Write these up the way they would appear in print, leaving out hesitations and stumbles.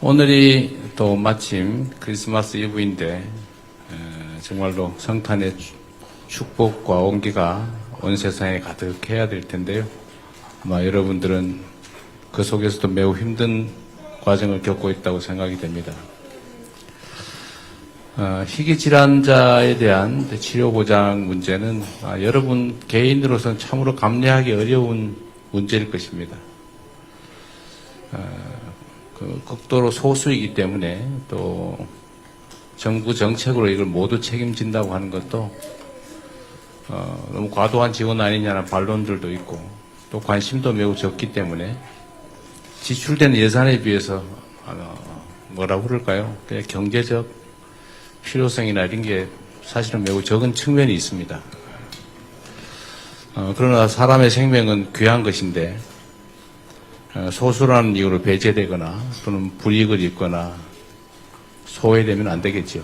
오늘이 또 마침 크리스마스 이브인데 정말로 성탄의 축복과 온기가 온 세상에 가득해야 될 텐데요. 아마 여러분들은 그 속에서도 매우 힘든 과정을 겪고 있다고 생각이 됩니다. 희귀질환자에 대한 치료 보장 문제는 여러분 개인으로서는 참으로 감내하기 어려운 문제일 것입니다. 극도로 소수이기 때문에 또 정부 정책으로 이걸 모두 책임진다고 하는 것도 너무 과도한 지원 아니냐는 반론들도 있고 또 관심도 매우 적기 때문에 지출되는 예산에 비해서 뭐라고 그럴까요? 그냥 경제적 필요성이나 이런 게 사실은 매우 적은 측면이 있습니다. 그러나 사람의 생명은 귀한 것인데 소수라는 이유로 배제되거나 또는 불이익을 입거나 소외되면 안 되겠죠.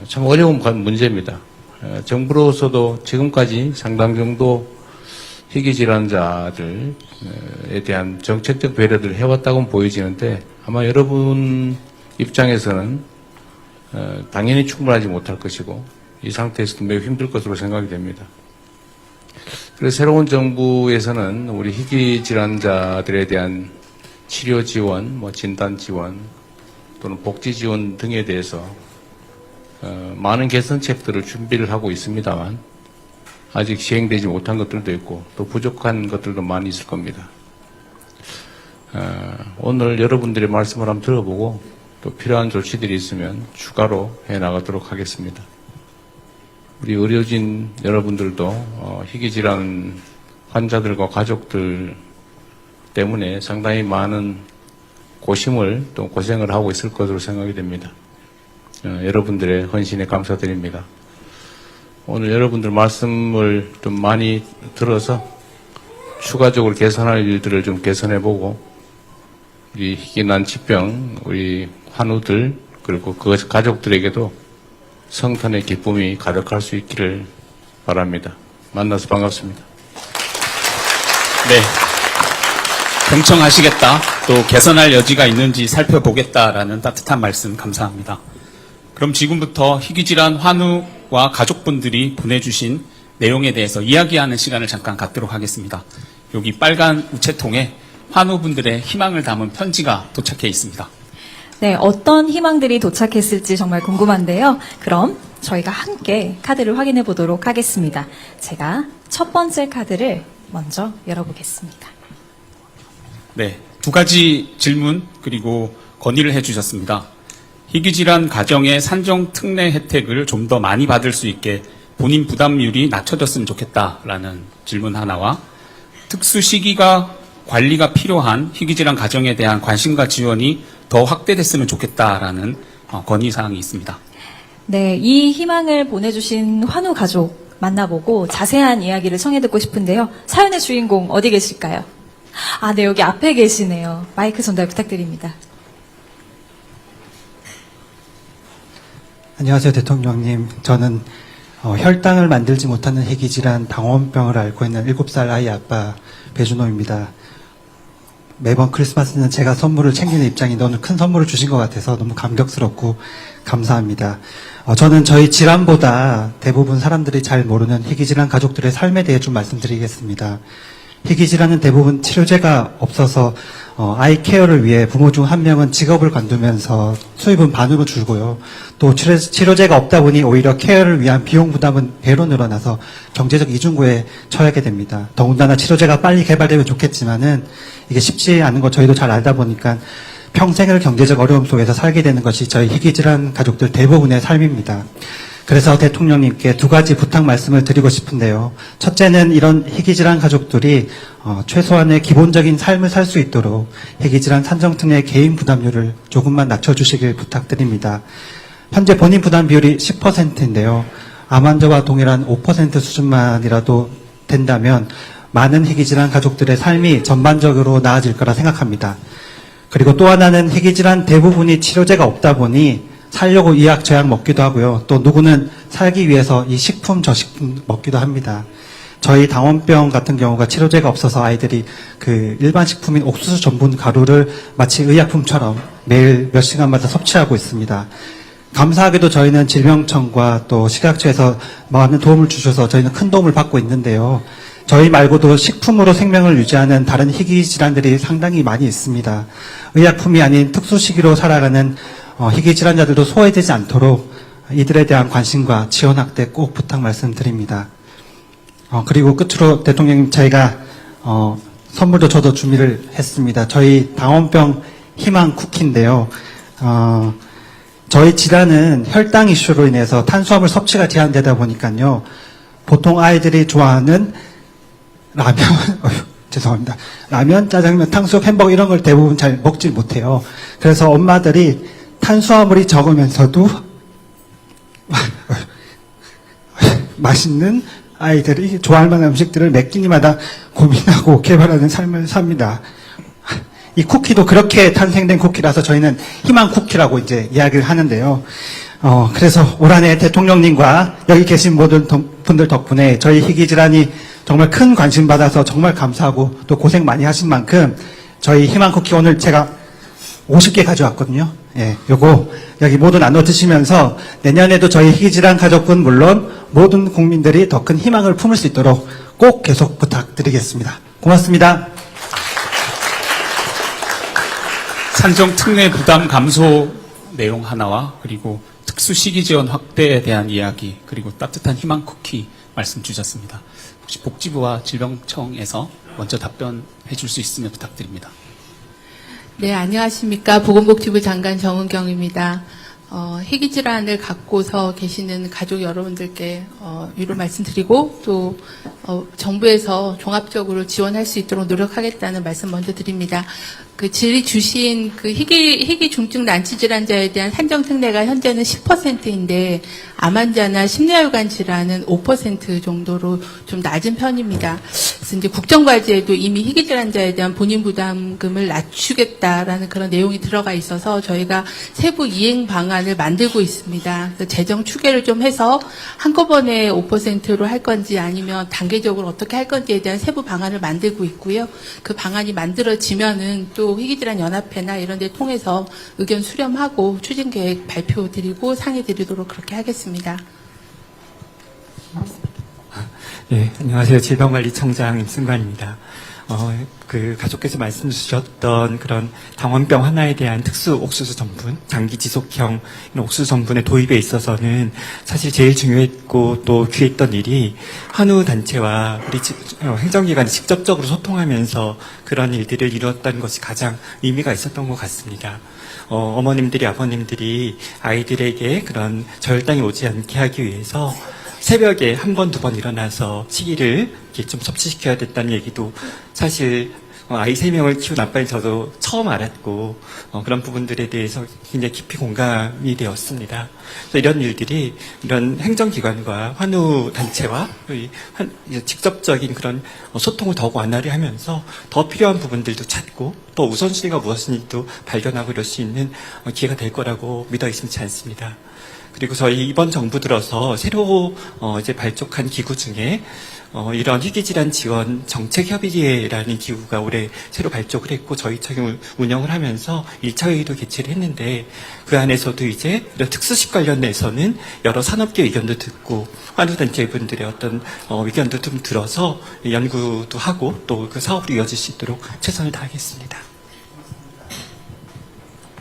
참 어려운 문제입니다. 정부로서도 지금까지 상당 정도 희귀질환자들에 대한 정책적 배려를 해왔다고는 보여지는데 아마 여러분 입장에서는 당연히 충분하지 못할 것이고 이 상태에서도 매우 힘들 것으로 생각이 됩니다. 그래서 새로운 정부에서는 우리 희귀질환자들에 대한 치료 지원, 진단 지원 또는 복지 지원 등에 대해서 많은 개선책들을 준비를 하고 있습니다만 아직 시행되지 못한 것들도 있고 또 부족한 것들도 많이 있을 겁니다. 오늘 여러분들의 말씀을 한번 들어보고 또 필요한 조치들이 있으면 추가로 해나가도록 하겠습니다. 우리 의료진 여러분들도 희귀질환 환자들과 가족들 때문에 상당히 많은 고심을 또 고생을 하고 있을 것으로 생각이 됩니다. 여러분들의 헌신에 감사드립니다. 오늘 여러분들 말씀을 좀 많이 들어서 추가적으로 개선할 일들을 좀 개선해보고 우리 희귀난치병 우리 환우들 그리고 그 가족들에게도 성탄의 기쁨이 가득할 수 있기를 바랍니다. 만나서 반갑습니다. 네. 경청하시겠다, 또 개선할 여지가 있는지 살펴보겠다라는 따뜻한 말씀 감사합니다. 그럼 지금부터 희귀질환 환우와 가족분들이 보내주신 내용에 대해서 이야기하는 시간을 잠깐 갖도록 하겠습니다. 여기 빨간 우체통에 환우분들의 희망을 담은 편지가 도착해 있습니다. 네, 어떤 희망들이 도착했을지 정말 궁금한데요. 그럼 저희가 함께 카드를 확인해 보도록 하겠습니다. 제가 첫 번째 카드를 먼저 열어보겠습니다. 네, 두 가지 질문 그리고 건의를 해주셨습니다. 희귀질환 가정의 산정 특례 혜택을 좀 더 많이 받을 수 있게 본인 부담률이 낮춰졌으면 좋겠다라는 질문 하나와 특수 시기가 관리가 필요한 희귀질환 가정에 대한 관심과 지원이 더 확대됐으면 좋겠다라는 건의사항이 있습니다. 네, 이 희망을 보내주신 환우 가족 만나보고 자세한 이야기를 청해 듣고 싶은데요. 사연의 주인공 어디 계실까요? 네, 여기 앞에 계시네요. 마이크 전달 부탁드립니다. 안녕하세요, 대통령님. 저는 혈당을 만들지 못하는 희귀질환 당원병을 앓고 있는 7살 아이 아빠 배준호입니다. 매번 크리스마스는 제가 선물을 챙기는 입장인데 오늘 큰 선물을 주신 것 같아서 너무 감격스럽고 감사합니다. 저는 저희 질환보다 대부분 사람들이 잘 모르는 희귀질환 가족들의 삶에 대해 좀 말씀드리겠습니다. 희귀질환은 대부분 치료제가 없어서 아이 케어를 위해 부모 중 한 명은 직업을 관두면서 수입은 반으로 줄고요. 또 치료제가 없다 보니 오히려 케어를 위한 비용 부담은 배로 늘어나서 경제적 이중고에 처하게 됩니다. 더군다나 치료제가 빨리 개발되면 좋겠지만은 이게 쉽지 않은 거 저희도 잘 알다 보니까 평생을 경제적 어려움 속에서 살게 되는 것이 저희 희귀질환 가족들 대부분의 삶입니다. 그래서 대통령님께 두 가지 부탁 말씀을 드리고 싶은데요. 첫째는 이런 희귀질환 가족들이 최소한의 기본적인 삶을 살 수 있도록 희귀질환 산정특례 개인 부담률을 조금만 낮춰주시길 부탁드립니다. 현재 본인 부담 비율이 10%인데요. 암 환자와 동일한 5% 수준만이라도 된다면 많은 희귀질환 가족들의 삶이 전반적으로 나아질 거라 생각합니다. 그리고 또 하나는 희귀질환 대부분이 치료제가 없다 보니 살려고 이 약 저 약 먹기도 하고요. 또 누구는 살기 위해서 이 식품 저 식품 먹기도 합니다. 저희 당원병 같은 경우가 치료제가 없어서 아이들이 그 일반 식품인 옥수수 전분 가루를 마치 의약품처럼 매일 몇 시간마다 섭취하고 있습니다. 감사하게도 저희는 질병청과 또 식약처에서 많은 도움을 주셔서 저희는 큰 도움을 받고 있는데요. 저희 말고도 식품으로 생명을 유지하는 다른 희귀 질환들이 상당히 많이 있습니다. 의약품이 아닌 특수시기로 살아가는 희귀 질환자들도 소외되지 않도록 이들에 대한 관심과 지원 확대 꼭 부탁 말씀드립니다. 그리고 끝으로 대통령님, 저희가 선물도 저도 준비를 했습니다. 저희 당원병 희망 쿠키인데요. 저희 질환은 혈당 이슈로 인해서 탄수화물 섭취가 제한되다 보니까요. 보통 아이들이 좋아하는 라면, 죄송합니다. 라면, 짜장면, 탕수육, 햄버거 이런 걸 대부분 잘 먹질 못해요. 그래서 엄마들이 탄수화물이 적으면서도 맛있는 아이들이 좋아할 만한 음식들을 매 끼니마다 고민하고 개발하는 삶을 삽니다. 이 쿠키도 그렇게 탄생된 쿠키라서 저희는 희망 쿠키라고 이제 이야기를 하는데요. 그래서 올 한해 대통령님과 여기 계신 모든 분들 덕분에 저희 희귀 질환이 정말 큰 관심 받아서 정말 감사하고 또 고생 많이 하신 만큼 저희 희망 쿠키 오늘 제가 50개 가져왔거든요. 예, 요거 여기 모두 나눠 드시면서 내년에도 저희 희귀 질환 가족분 물론 모든 국민들이 더 큰 희망을 품을 수 있도록 꼭 계속 부탁드리겠습니다. 고맙습니다. 산정 특례 부담 감소 내용 하나와 그리고 특수시기 지원 확대에 대한 이야기 그리고 따뜻한 희망 쿠키 말씀 주셨습니다. 혹시 복지부와 질병청에서 먼저 답변해 줄 수 있으면 부탁드립니다. 네, 안녕하십니까. 보건복지부 장관 정은경입니다. 희귀 질환을 갖고서 계시는 가족 여러분들께 위로 말씀드리고 또 정부에서 종합적으로 지원할 수 있도록 노력하겠다는 말씀 먼저 드립니다. 그 질의 주신 그 희귀 중증 난치 질환자에 대한 산정 특례가 현재는 10%인데 암 환자나 심뇌혈관 질환은 5% 정도로 좀 낮은 편입니다. 그래서 이제 국정과제에도 이미 희귀 질환자에 대한 본인 부담금을 낮추겠다라는 그런 내용이 들어가 있어서 저희가 세부 이행 방안을 만들고 있습니다. 그래서 재정 추계를 좀 해서 한꺼번에 5%로 할 건지 아니면 단계적으로 어떻게 할 건지에 대한 세부 방안을 만들고 있고요. 그 방안이 만들어지면은 또 희귀질환 연합회나 이런 데 통해서 의견 수렴하고 추진 계획 발표 드리고 상의 드리도록 그렇게 하겠습니다. 네, 안녕하세요. 질병관리청장 임승관입니다. 그 가족께서 말씀 주셨던 그런 당원병 하나에 대한 특수 옥수수 전분, 장기 지속형 이런 옥수수 전분의 도입에 있어서는 사실 제일 중요했고 또 귀했던 일이 한우 단체와 우리 행정기관이 직접적으로 소통하면서 그런 일들을 이루었다는 것이 가장 의미가 있었던 것 같습니다. 어머님들이 아버님들이 아이들에게 그런 저혈당이 오지 않게 하기 위해서 새벽에 한 번, 두 번 일어나서 시기를 이렇게 좀 섭취시켜야 됐다는 얘기도 사실 아이 3명을 키운 아빠인 저도 처음 알았고 그런 부분들에 대해서 굉장히 깊이 공감이 되었습니다. 그래서 이런 일들이 이런 행정기관과 환우단체와 직접적인 그런 소통을 더욱 완화를 하면서 더 필요한 부분들도 찾고 또 우선순위가 무엇인지도 발견하고 이럴 수 있는 기회가 될 거라고 믿어 의심치 않습니다. 그리고 저희 이번 정부 들어서 새로 이제 발족한 기구 중에 이런 희귀질환 지원 정책협의회라는 기구가 올해 새로 발족을 했고 저희 청이 운영을 하면서 1차 회의도 개최를 했는데 그 안에서도 이제 이런 특수식 관련해서는 여러 산업계 의견도 듣고 환우단체분들의 어떤 의견도 좀 들어서 연구도 하고 또 그 사업으로 이어질 수 있도록 최선을 다하겠습니다.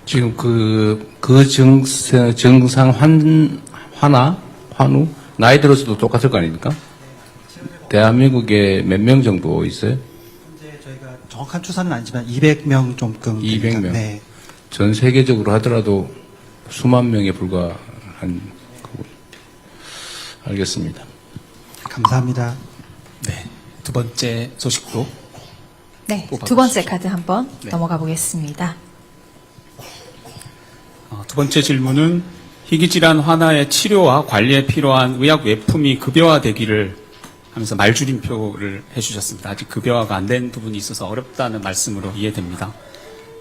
지금 그 증상 환우 나이 들어서도 똑같을 거 아닙니까? 대한민국에 몇 명 정도 있어요? 현재 저희가 정확한 추산은 아니지만 200명 정도. 200명. 네. 전 세계적으로 하더라도 수만 명에 불과한 거고. 알겠습니다. 감사합니다. 네, 두 번째 소식도 네, 뽑아주시죠. 두 번째 카드 한번 네. 넘어가 보겠습니다. 두 번째 질문은 희귀질환 환아의 치료와 관리에 필요한 의약 외품이 급여화되기를 하면서 말줄임표를 해주셨습니다. 아직 급여화가 안 된 부분이 있어서 어렵다는 말씀으로 이해됩니다.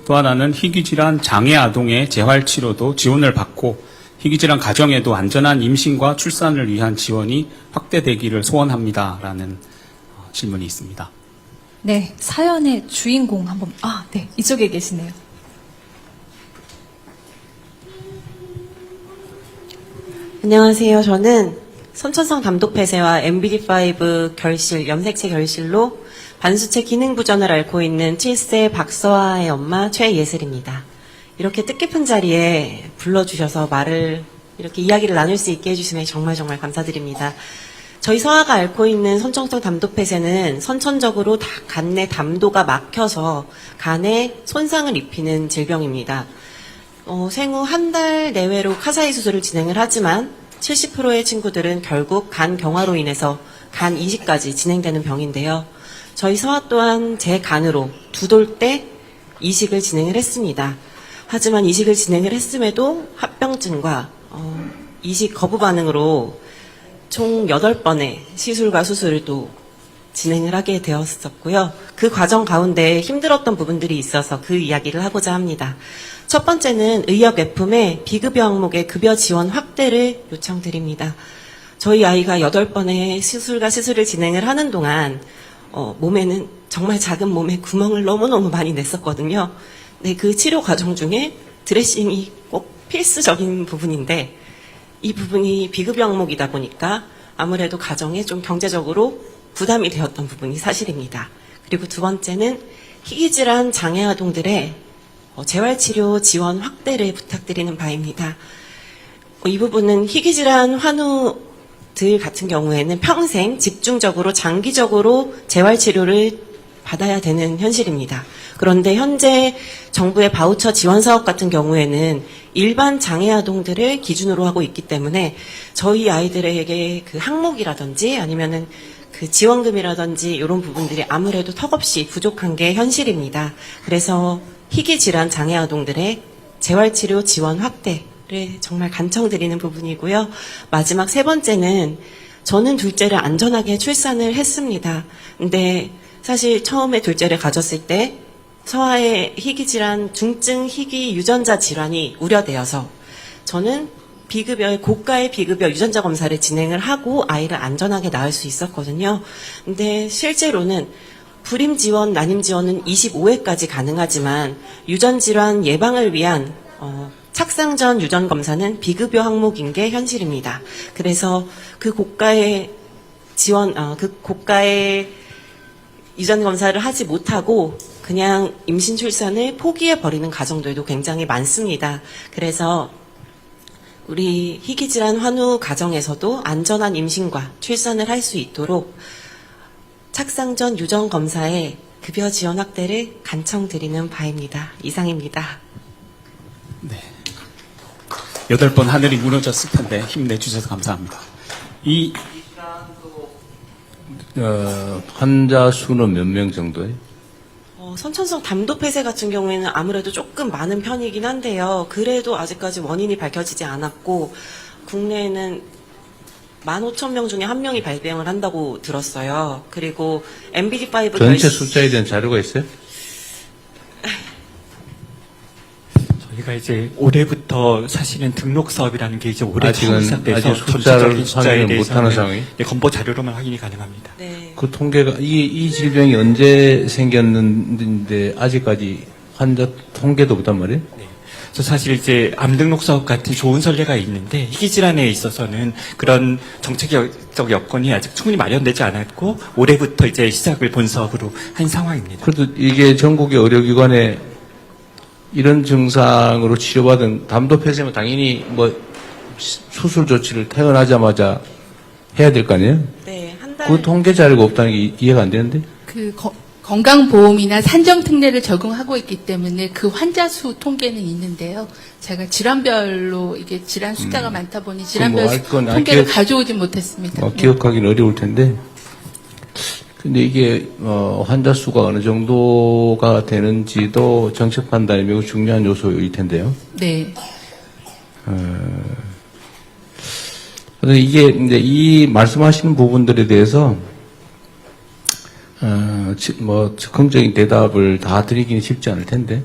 또 하나는 희귀질환 장애 아동의 재활치료도 지원을 받고 희귀질환 가정에도 안전한 임신과 출산을 위한 지원이 확대되기를 소원합니다라는 질문이 있습니다. 네, 사연의 주인공 한번, 네, 이쪽에 계시네요. 안녕하세요. 저는 선천성 담독 폐쇄와 MBD5 결실, 염색체 결실로 반수체 기능 부전을 앓고 있는 7세 박서아의 엄마 최예슬입니다. 이렇게 뜻깊은 자리에 불러주셔서 이렇게 이야기를 나눌 수 있게 해주시면 정말 감사드립니다. 저희 서아가 앓고 있는 선천성 담독 폐쇄는 선천적으로 간 내 담도가 막혀서 간에 손상을 입히는 질병입니다. 생후 한 달 내외로 카사이 수술을 진행을 하지만 70%의 친구들은 결국 간 경화로 인해서 간 이식까지 진행되는 병인데요. 저희 서아 또한 제 간으로 두 돌 때 이식을 진행을 했습니다. 하지만 이식을 진행을 했음에도 합병증과 이식 거부 반응으로 총 8번의 시술과 수술을 또 진행을 하게 되었었고요. 그 과정 가운데 힘들었던 부분들이 있어서 그 이야기를 하고자 합니다. 첫 번째는 의협F의 비급여 항목의 급여 지원 확대를 요청드립니다. 저희 아이가 8번의 시술과 수술을 진행을 하는 동안 몸에는 정말 작은 몸에 구멍을 너무너무 많이 냈었거든요. 네, 그 치료 과정 중에 드레싱이 꼭 필수적인 부분인데 이 부분이 비급여 항목이다 보니까 아무래도 가정에 좀 경제적으로 부담이 되었던 부분이 사실입니다. 그리고 두 번째는 희귀질환 장애 아동들의 재활치료 지원 확대를 부탁드리는 바입니다. 이 부분은 희귀질환 환우들 같은 경우에는 평생 집중적으로 장기적으로 재활치료를 받아야 되는 현실입니다. 그런데 현재 정부의 바우처 지원 사업 같은 경우에는 일반 장애 아동들을 기준으로 하고 있기 때문에 저희 아이들에게 그 항목이라든지 아니면은 그 지원금이라든지 이런 부분들이 아무래도 턱없이 부족한 게 현실입니다. 그래서 희귀 질환 장애 아동들의 재활치료 지원 확대를 정말 간청드리는 부분이고요. 마지막 세 번째는 저는 둘째를 안전하게 출산을 했습니다. 근데 사실 처음에 둘째를 가졌을 때 서아의 희귀질환, 중증 희귀 유전자 질환이 우려되어서 저는 고가의 비급여 유전자 검사를 진행을 하고 아이를 안전하게 낳을 수 있었거든요. 근데 실제로는 불임 지원, 난임 지원은 25회까지 가능하지만 유전 질환 예방을 위한 착상 전 유전 검사는 비급여 항목인 게 현실입니다. 그래서 그 고가의 유전 검사를 하지 못하고 그냥 임신 출산을 포기해 버리는 가정들도 굉장히 많습니다. 그래서 우리 희귀질환 환우 가정에서도 안전한 임신과 출산을 할 수 있도록 착상 전 유전 검사의 급여 지원 확대를 간청드리는 바입니다. 이상입니다. 네. 8번 하늘이 무너졌을 텐데 힘내주셔서 감사합니다. 환자 수는 몇 명 정도예요? 선천성 담도 폐쇄 같은 경우에는 아무래도 조금 많은 편이긴 한데요. 그래도 아직까지 원인이 밝혀지지 않았고 국내에는 15,000명 중에 1명이 발병을 한다고 들었어요. 그리고 MBD5 전체 숫자에 대한 자료가 있어요? 저희가 이제 올해부터 사실은 등록 사업이라는 게 이제 올해 처음 시작돼서 아직 숫자를 전체적인 숫자에 확인을 못하는 대해서는 상황이? 건보 자료로만 확인이 가능합니다. 네. 그 통계가 이 질병이 언제 생겼는데 아직까지 환자 통계도 없단 말이에요? 네. 그래서 사실 이제 암 등록 사업 같은 좋은 선례가 있는데 희귀 질환에 있어서는 그런 정책적 여건이 아직 충분히 마련되지 않았고 올해부터 이제 시작을 본 사업으로 한 상황입니다. 그래도 이게 전국의 의료기관에 이런 증상으로 치료받은 담도 폐쇄면 당연히 수술 조치를 태어나자마자 해야 될 거 아니에요? 네, 한 달. 그 통계 자료가 없다는 게 이해가 안 되는데? 건강보험이나 산정특례를 적용하고 있기 때문에 그 환자 수 통계는 있는데요. 제가 질환별로 이게 질환 숫자가 많다 보니 질환별 알 건 통계를 알게- 가져오지 못했습니다. 네. 기억하기는 어려울 텐데. 근데 이게 환자 수가 어느 정도가 되는지도 정책 판단이 매우 중요한 요소일 텐데요. 네. 근데 이게 이제 이 말씀하시는 부분들에 대해서 즉흥적인 대답을 다 드리기는 쉽지 않을 텐데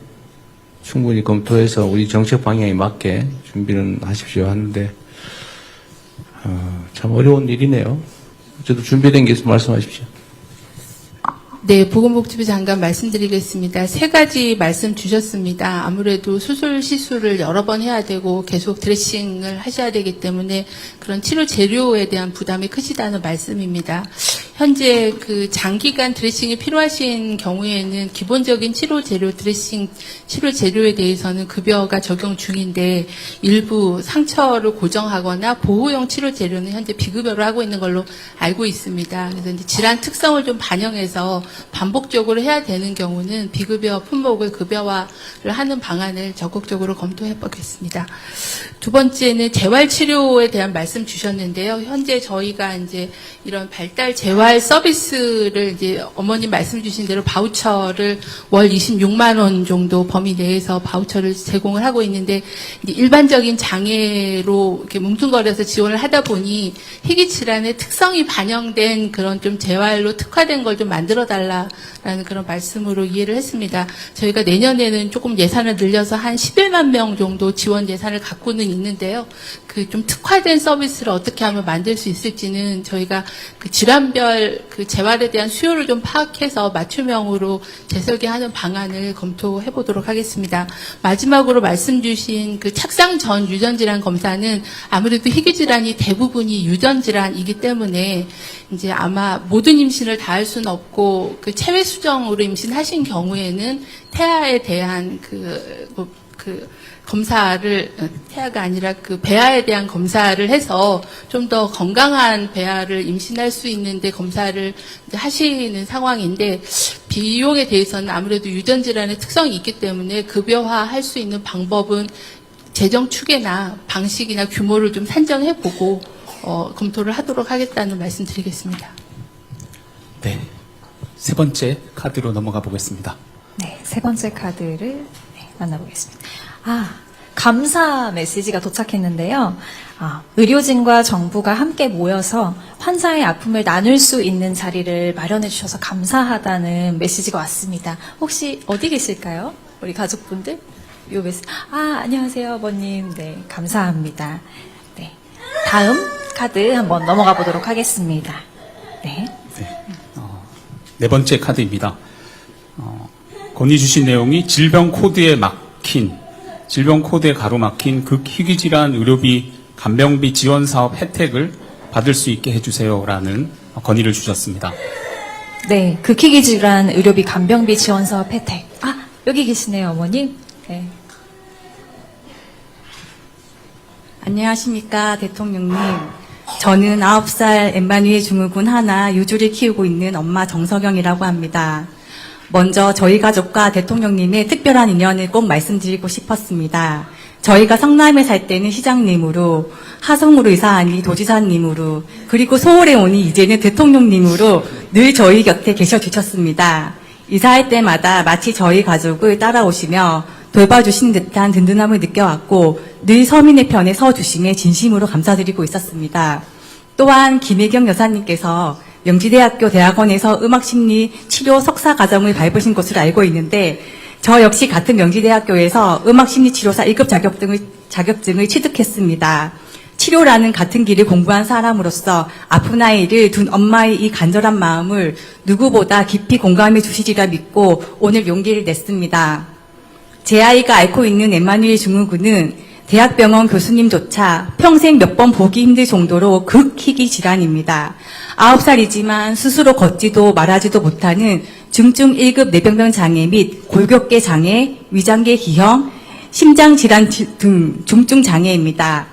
충분히 검토해서 우리 정책 방향에 맞게 준비는 하십시오 하는데 참 어려운 일이네요. 저도 준비된 게 있으면 말씀하십시오. 네, 보건복지부 장관 말씀드리겠습니다. 세 가지 말씀 주셨습니다. 아무래도 수술 시술을 여러 번 해야 되고 계속 드레싱을 하셔야 되기 때문에 그런 치료 재료에 대한 부담이 크시다는 말씀입니다. 현재 그 장기간 드레싱이 필요하신 경우에는 기본적인 치료 재료 드레싱 치료 재료에 대해서는 급여가 적용 중인데 일부 상처를 고정하거나 보호용 치료 재료는 현재 비급여로 하고 있는 걸로 알고 있습니다. 그래서 이제 질환 특성을 좀 반영해서 반복적으로 해야 되는 경우는 비급여 품목을 급여화를 하는 방안을 적극적으로 검토해 보겠습니다. 두 번째는 재활치료에 대한 말씀 주셨는데요. 현재 저희가 이제 이런 발달 재활 서비스를 이제 어머님 말씀 주신 대로 바우처를 월 26만 원 정도 범위 내에서 바우처를 제공을 하고 있는데 이제 일반적인 장애로 이렇게 뭉뚱거려서 지원을 하다 보니 희귀 질환의 특성이 반영된 그런 좀 재활로 특화된 걸 좀 만들어 달라라는 그런 말씀으로 이해를 했습니다. 저희가 내년에는 조금 예산을 늘려서 한 11만 명 정도 지원 예산을 갖고는 있는데요. 그 좀 특화된 서비스를 어떻게 하면 만들 수 있을지는 저희가 그 질환별 그 재활에 대한 수요를 좀 파악해서 맞춤형으로 재설계하는 방안을 검토해 보도록 하겠습니다. 마지막으로 말씀 주신 그 착상 전 유전 질환 검사는 아무래도 희귀 질환이 대부분이 유전 질환이기 때문에 이제 아마 모든 임신을 다 할 수는 없고 그 체외 수정으로 임신하신 경우에는 태아에 대한 그 검사를 태아가 아니라 그 배아에 대한 검사를 해서 좀 더 건강한 배아를 임신할 수 있는데 검사를 이제 하시는 상황인데 비용에 대해서는 아무래도 유전 질환의 특성이 있기 때문에 급여화할 수 있는 방법은 재정 추계나 방식이나 규모를 좀 산정해 보고 검토를 하도록 하겠다는 말씀드리겠습니다. 네. 세 번째 카드로 넘어가 보겠습니다. 네, 세 번째 카드를 만나보겠습니다. 감사 메시지가 도착했는데요. 의료진과 정부가 함께 모여서 환자의 아픔을 나눌 수 있는 자리를 마련해 주셔서 감사하다는 메시지가 왔습니다. 혹시 어디 계실까요? 우리 가족분들? 요 메시지. 안녕하세요, 어머님. 네, 감사합니다. 네. 다음 카드 한번 넘어가 보도록 하겠습니다. 네. 네 번째 카드입니다. 건의 주신 내용이 질병 코드에 가로막힌 극희귀질환 의료비 간병비 지원 사업 혜택을 받을 수 있게 해주세요라는 건의를 주셨습니다. 네, 극희귀 질환 의료비 간병비 지원 사업 혜택. 여기 계시네요, 어머님. 네. 안녕하십니까, 대통령님. 저는 9살 엠마누엘 증후군 하나 유주를 키우고 있는 엄마 정석영이라고 합니다. 먼저 저희 가족과 대통령님의 특별한 인연을 꼭 말씀드리고 싶었습니다. 저희가 성남에 살 때는 시장님으로, 하성으로 이사하니 도지사님으로, 그리고 서울에 오니 이제는 대통령님으로 늘 저희 곁에 계셔 주셨습니다. 이사할 때마다 마치 저희 가족을 따라오시며 돌봐주신 듯한 든든함을 느껴왔고 늘 서민의 편에 서주심에 진심으로 감사드리고 있었습니다. 또한 김혜경 여사님께서 명지대학교 대학원에서 음악심리 치료 석사 과정을 밟으신 것으로 알고 있는데 저 역시 같은 명지대학교에서 음악심리치료사 1급 자격증을 취득했습니다. 치료라는 같은 길을 공부한 사람으로서 아픈 아이를 둔 엄마의 이 간절한 마음을 누구보다 깊이 공감해 주시리라 믿고 오늘 용기를 냈습니다. 제 아이가 앓고 있는 엠마누엘 증후군은 대학병원 교수님조차 평생 몇 번 보기 힘들 정도로 극희귀 질환입니다. 9살이지만 스스로 걷지도 말하지도 못하는 중증 1급 뇌병변 장애 및 골격계 장애, 위장계 기형, 심장질환 등 중증 장애입니다.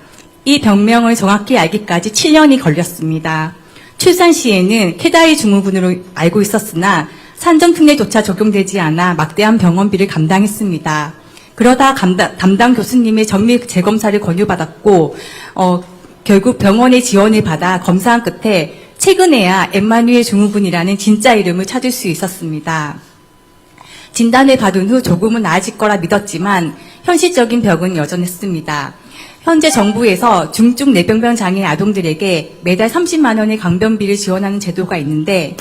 이 병명을 정확히 알기까지 7년이 걸렸습니다. 출산 시에는 캐다이 증후군으로 알고 있었으나 산정특례조차 적용되지 않아 막대한 병원비를 감당했습니다. 그러다 담당 교수님의 정밀 재검사를 권유받았고 결국 병원의 지원을 받아 검사한 끝에 최근에야 엠마누엘 증후군이라는 진짜 이름을 찾을 수 있었습니다. 진단을 받은 후 조금은 나아질 거라 믿었지만 현실적인 벽은 여전했습니다. 현재 정부에서 중증 뇌병변 장애 아동들에게 매달 30만 원의 강변비를 지원하는 제도가 있는데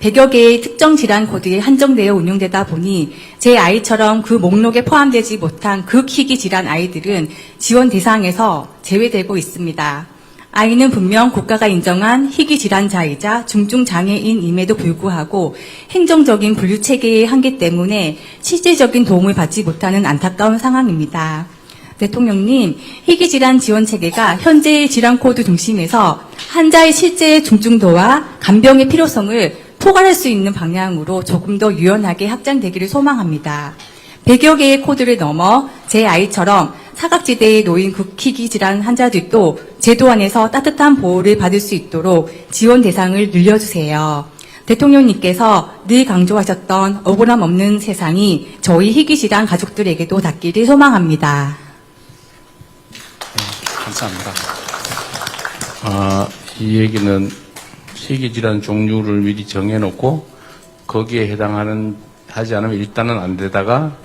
100여 개의 특정 질환 코드에 한정되어 운영되다 보니 제 아이처럼 그 목록에 포함되지 못한 극희귀 질환 아이들은 지원 대상에서 제외되고 있습니다. 아이는 분명 국가가 인정한 희귀 질환자이자 중증 장애인임에도 불구하고 행정적인 분류 체계의 한계 때문에 실질적인 도움을 받지 못하는 안타까운 상황입니다. 대통령님, 희귀질환 지원 체계가 현재의 질환 코드 중심에서 환자의 실제 중증도와 간병의 필요성을 포괄할 수 있는 방향으로 조금 더 유연하게 확장되기를 소망합니다. 100여 개의 코드를 넘어 제 아이처럼 사각지대에 놓인 희귀 질환 환자들도 제도 안에서 따뜻한 보호를 받을 수 있도록 지원 대상을 늘려주세요. 대통령님께서 늘 강조하셨던 억울함 없는 세상이 저희 희귀 질환 가족들에게도 닿기를 소망합니다. 감사합니다. 이 얘기는 희귀질환 종류를 미리 정해놓고 거기에 하지 않으면 일단은 안 되다가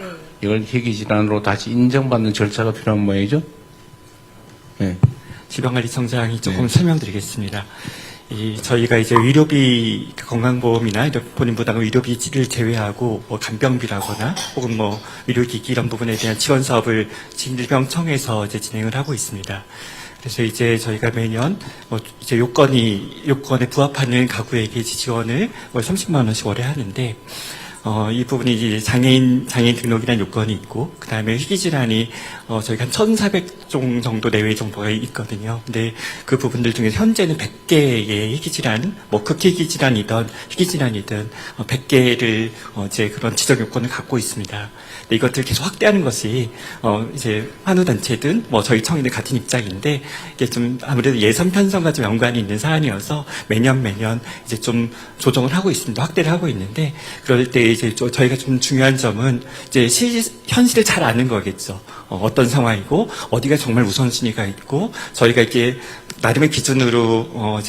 이걸 희귀질환으로 다시 인정받는 절차가 필요한 모양이죠? 네. 질병관리청장이 조금 설명드리겠습니다. 저희가 이제 의료비, 건강보험이나 본인부담 의료비를 제외하고 뭐 간병비라거나 혹은 뭐 의료기기 이런 부분에 대한 지원 사업을 질병청에서 이제 진행을 하고 있습니다. 그래서 이제 저희가 매년 이제 요건에 부합하는 가구에게 지원을 월 30만 원씩 월에 하는데, 이 부분이 이제 장애인 등록이라는 요건이 있고, 그 다음에 희귀질환이, 저희가 한 1,400종 정도 내외 정도가 있거든요. 근데 그 부분들 중에서 현재는 100개의 희귀질환, 뭐 극희귀질환이든 희귀질환이든 100개를 이제 그런 지적 요건을 갖고 있습니다. 근데 이것들을 계속 확대하는 것이, 이제 환우단체든 뭐 저희 청이든 같은 입장인데, 이게 좀 아무래도 예산 편성과 좀 연관이 있는 사안이어서 매년 이제 좀 조정을 하고 있습니다. 확대를 하고 있는데, 그럴 때 이제 저희가 좀 중요한 점은 이제 현실을 잘 아는 거겠죠. 어떤 상황이고 어디가 정말 우선순위가 있고 저희가 이렇게 나름의 기준으로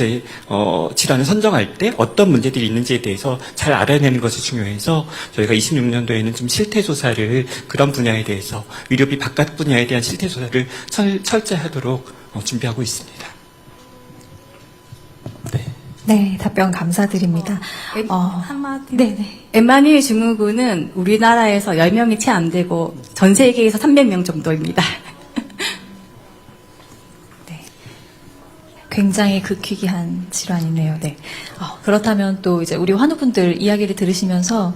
질환을 선정할 때 어떤 문제들이 있는지에 대해서 잘 알아내는 것이 중요해서 저희가 26년도에는 좀 실태조사를 그런 분야에 대해서 의료비 바깥 분야에 대한 실태조사를 철저하도록 준비하고 있습니다. 네, 답변 감사드립니다. 한마디. 네. 엠마뉴엘 증후군은 우리나라에서 10명이 채 안 되고 전 세계에서 300명 정도입니다. 네. 굉장히 극희귀한 질환이네요. 네. 그렇다면 또 이제 우리 환우분들 이야기를 들으시면서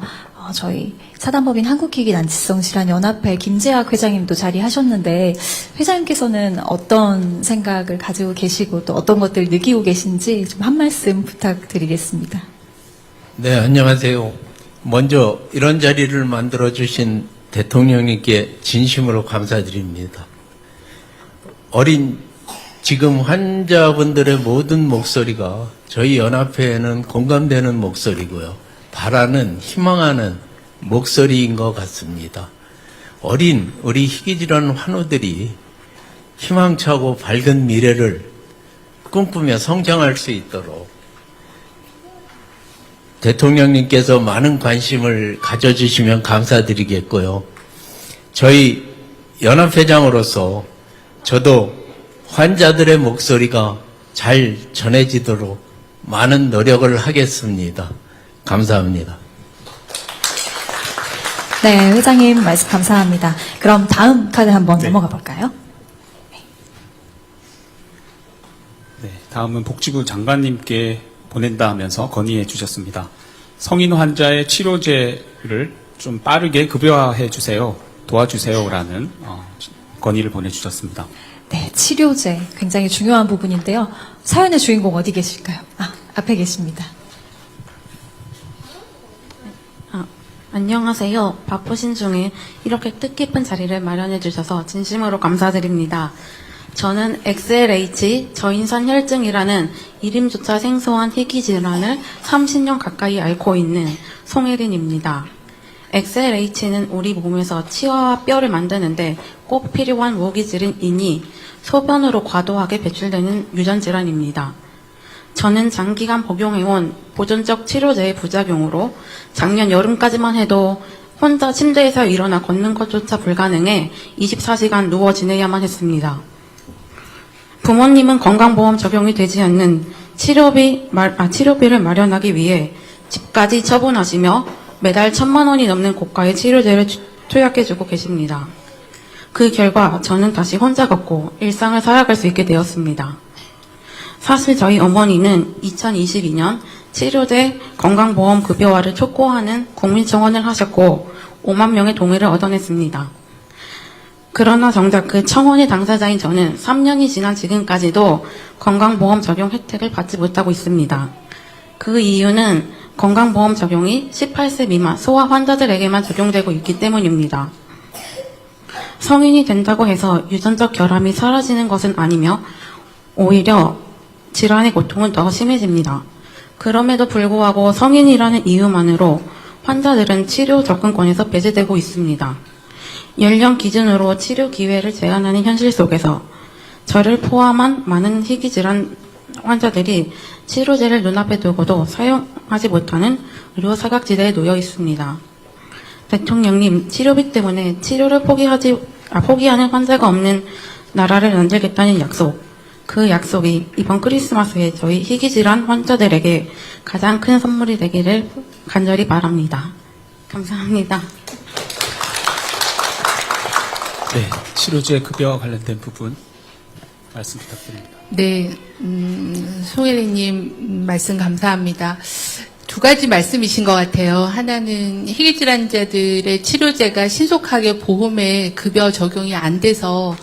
저희 사단법인 한국희귀난치성질환연합회 김재학 회장님도 자리하셨는데 회장님께서는 어떤 생각을 가지고 계시고 또 어떤 것들을 느끼고 계신지 좀 한 말씀 부탁드리겠습니다. 네, 안녕하세요. 먼저 이런 자리를 만들어주신 대통령님께 진심으로 감사드립니다. 지금 환자분들의 모든 목소리가 저희 연합회에는 공감되는 목소리고요. 바라는, 희망하는 목소리인 것 같습니다. 우리 희귀질환 환우들이 희망차고 밝은 미래를 꿈꾸며 성장할 수 있도록 대통령님께서 많은 관심을 가져주시면 감사드리겠고요. 저희 연합회장으로서 저도 환자들의 목소리가 잘 전해지도록 많은 노력을 하겠습니다. 감사합니다. 네, 회장님 말씀 감사합니다. 그럼 다음 카드 한번 넘어가 볼까요? 네, 다음은 복지부 장관님께 보낸다 하면서 건의해 주셨습니다. 성인 환자의 치료제를 좀 빠르게 급여화해 주세요. 도와주세요라는 건의를 보내주셨습니다. 네, 치료제 굉장히 중요한 부분인데요. 사연의 주인공 어디 계실까요? 앞에 계십니다. 안녕하세요. 바쁘신 중에 이렇게 뜻깊은 자리를 마련해 주셔서 진심으로 감사드립니다. 저는 XLH 저인산 혈증이라는 이름조차 생소한 희귀 질환을 30년 가까이 앓고 있는 송혜린입니다. XLH는 우리 몸에서 치아와 뼈를 만드는데 꼭 필요한 무기질인 인이 소변으로 과도하게 배출되는 유전질환입니다. 저는 장기간 복용해온 보존적 치료제의 부작용으로 작년 여름까지만 해도 혼자 침대에서 일어나 걷는 것조차 불가능해 24시간 누워 지내야만 했습니다. 부모님은 건강보험 적용이 되지 않는 치료비를 마련하기 위해 집까지 처분하시며 매달 1,000만 원이 넘는 고가의 치료제를 투약해주고 계십니다. 그 결과 저는 다시 혼자 걷고 일상을 살아갈 수 있게 되었습니다. 사실 저희 어머니는 2022년 치료제 건강보험 급여화를 촉구하는 국민청원을 하셨고 5만 명의 동의를 얻어냈습니다. 그러나 정작 그 청원의 당사자인 저는 3년이 지난 지금까지도 건강보험 적용 혜택을 받지 못하고 있습니다. 그 이유는 건강보험 적용이 18세 미만 소아 환자들에게만 적용되고 있기 때문입니다. 성인이 된다고 해서 유전적 결함이 사라지는 것은 아니며 오히려 질환의 고통은 더 심해집니다. 그럼에도 불구하고 성인이라는 이유만으로 환자들은 치료 접근권에서 배제되고 있습니다. 연령 기준으로 치료 기회를 제한하는 현실 속에서 저를 포함한 많은 희귀질환 환자들이 치료제를 눈앞에 두고도 사용하지 못하는 의료 사각지대에 놓여 있습니다. 대통령님, 치료비 때문에 치료를 포기하는 환자가 없는 나라를 만들겠다는 약속, 그 약속이 이번 크리스마스에 저희 희귀질환 환자들에게 가장 큰 선물이 되기를 간절히 바랍니다. 감사합니다. 네, 치료제 급여와 관련된 부분 말씀 부탁드립니다. 네, 송혜리님 말씀 감사합니다. 두 가지 말씀이신 것 같아요. 하나는 희귀질환자들의 치료제가 신속하게 보험에 급여 적용이 안 돼서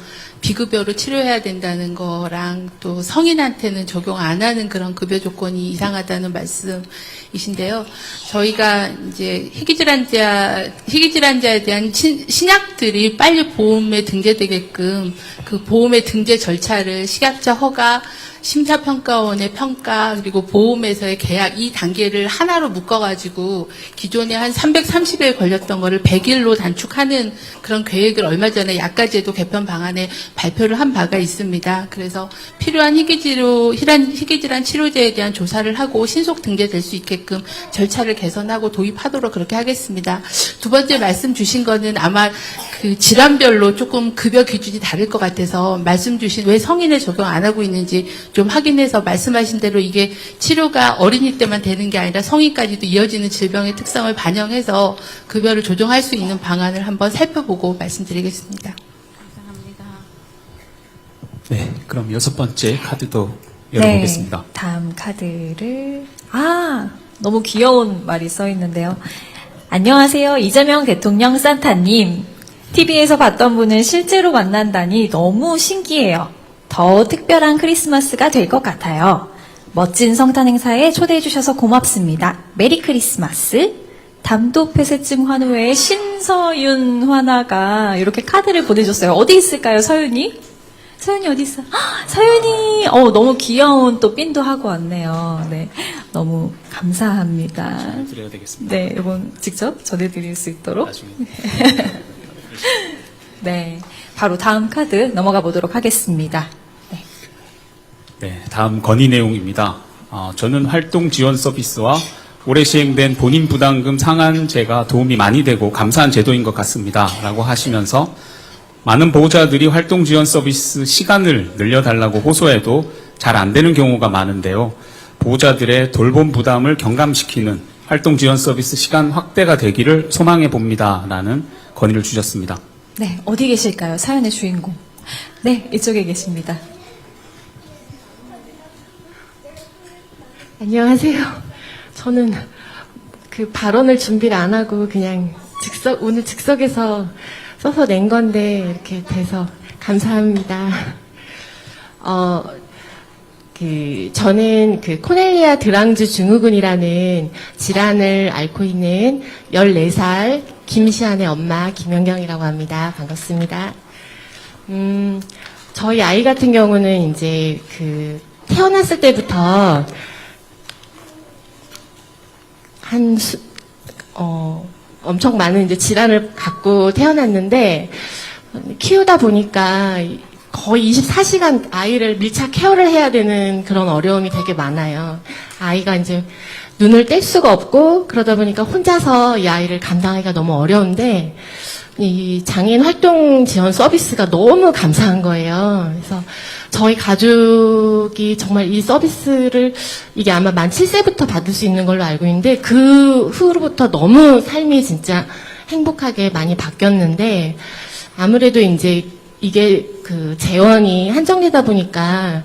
비급여로 치료해야 된다는 거랑 또 성인한테는 적용 안 하는 그런 급여 조건이 이상하다는 말씀이신데요. 저희가 이제 희귀질환자에 대한 신약들이 빨리 보험에 등재되게끔 그 보험의 등재 절차를 식약처 허가, 심사평가원의 평가, 그리고 보험에서의 계약 이 단계를 하나로 묶어가지고 기존에 한 330일 걸렸던 거를 100일로 단축하는 그런 계획을 얼마 전에 약가제도 개편 방안에 발표를 한 바가 있습니다. 그래서 필요한 희귀질환 치료제에 대한 조사를 하고 신속 등재될 수 있게끔 절차를 개선하고 도입하도록 그렇게 하겠습니다. 두 번째 말씀 주신 거는 아마 그 질환별로 조금 급여 기준이 다를 것 같아서 말씀 주신 왜 성인에 적용 안 하고 있는지 좀 확인해서 말씀하신 대로 이게 치료가 어린이 때만 되는 게 아니라 성인까지도 이어지는 질병의 특성을 반영해서 급여를 조정할 수 있는 방안을 한번 살펴보고 말씀드리겠습니다. 감사합니다. 네, 그럼 6번째 카드도 열어보겠습니다. 네, 다음 카드를 너무 귀여운 말이 써 있는데요. 안녕하세요. 이재명 대통령 산타님. TV에서 봤던 분은 실제로 만난다니 너무 신기해요. 더 특별한 크리스마스가 될 것 같아요. 멋진 성탄 행사에 초대해 주셔서 고맙습니다. 메리 크리스마스. 담도폐쇄증 환우의 신서윤 환아가 이렇게 카드를 보내줬어요. 어디 있을까요, 서윤이? 서윤이 어디 있어? 서윤이 너무 귀여운 또 핀도 하고 왔네요. 네, 너무 감사합니다. 드려야 되겠습니다. 네, 이건 직접 전해드릴 수 있도록. 나중에. 네, 바로 다음 카드 넘어가 보도록 하겠습니다. 네. 네, 다음 건의 내용입니다. 저는 활동 지원 서비스와 올해 시행된 본인 부담금 상한제가 도움이 많이 되고 감사한 제도인 것 같습니다. 라고 하시면서 많은 보호자들이 활동 지원 서비스 시간을 늘려달라고 호소해도 잘 안 되는 경우가 많은데요. 보호자들의 돌봄 부담을 경감시키는 활동 지원 서비스 시간 확대가 되기를 소망해 봅니다. 라는 건의를 주셨습니다. 네, 어디 계실까요? 사연의 주인공. 네, 이쪽에 계십니다. 안녕하세요. 저는 그 발언을 준비를 안 하고 그냥 오늘 즉석에서 써서 낸 건데 이렇게 돼서 감사합니다. 저는 그 코넬리아 드랑즈 증후군이라는 질환을 앓고 있는 14살 김시안의 엄마 김연경이라고 합니다. 반갑습니다. 저희 아이 같은 경우는 이제 그 태어났을 때부터 엄청 많은 이제 질환을 갖고 태어났는데 키우다 보니까 거의 24시간 아이를 밀착 케어를 해야 되는 그런 어려움이 되게 많아요. 아이가 이제 눈을 뗄 수가 없고 그러다 보니까 혼자서 이 아이를 감당하기가 너무 어려운데 이 장애인 활동 지원 서비스가 너무 감사한 거예요. 그래서 저희 가족이 정말 이 서비스를 이게 아마 만 7세부터 받을 수 있는 걸로 알고 있는데 그 후로부터 너무 삶이 진짜 행복하게 많이 바뀌었는데 아무래도 이제 이게 그 재원이 한정되다 보니까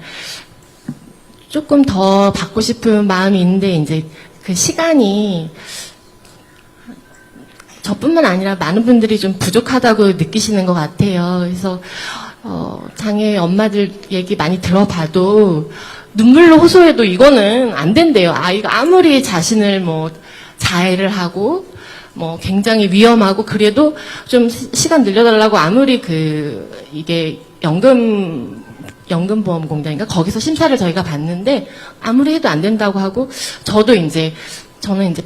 조금 더 받고 싶은 마음이 있는데 이제 그 시간이 저뿐만 아니라 많은 분들이 좀 부족하다고 느끼시는 것 같아요. 그래서 장애 엄마들 얘기 많이 들어봐도 눈물로 호소해도 이거는 안 된대요. 아이가 아무리 자신을 뭐 자해를 하고 뭐 굉장히 위험하고 그래도 좀 시간 늘려달라고 아무리 이게 연금보험공단인가 거기서 심사를 저희가 봤는데 아무리 해도 안 된다고 하고 저는 이제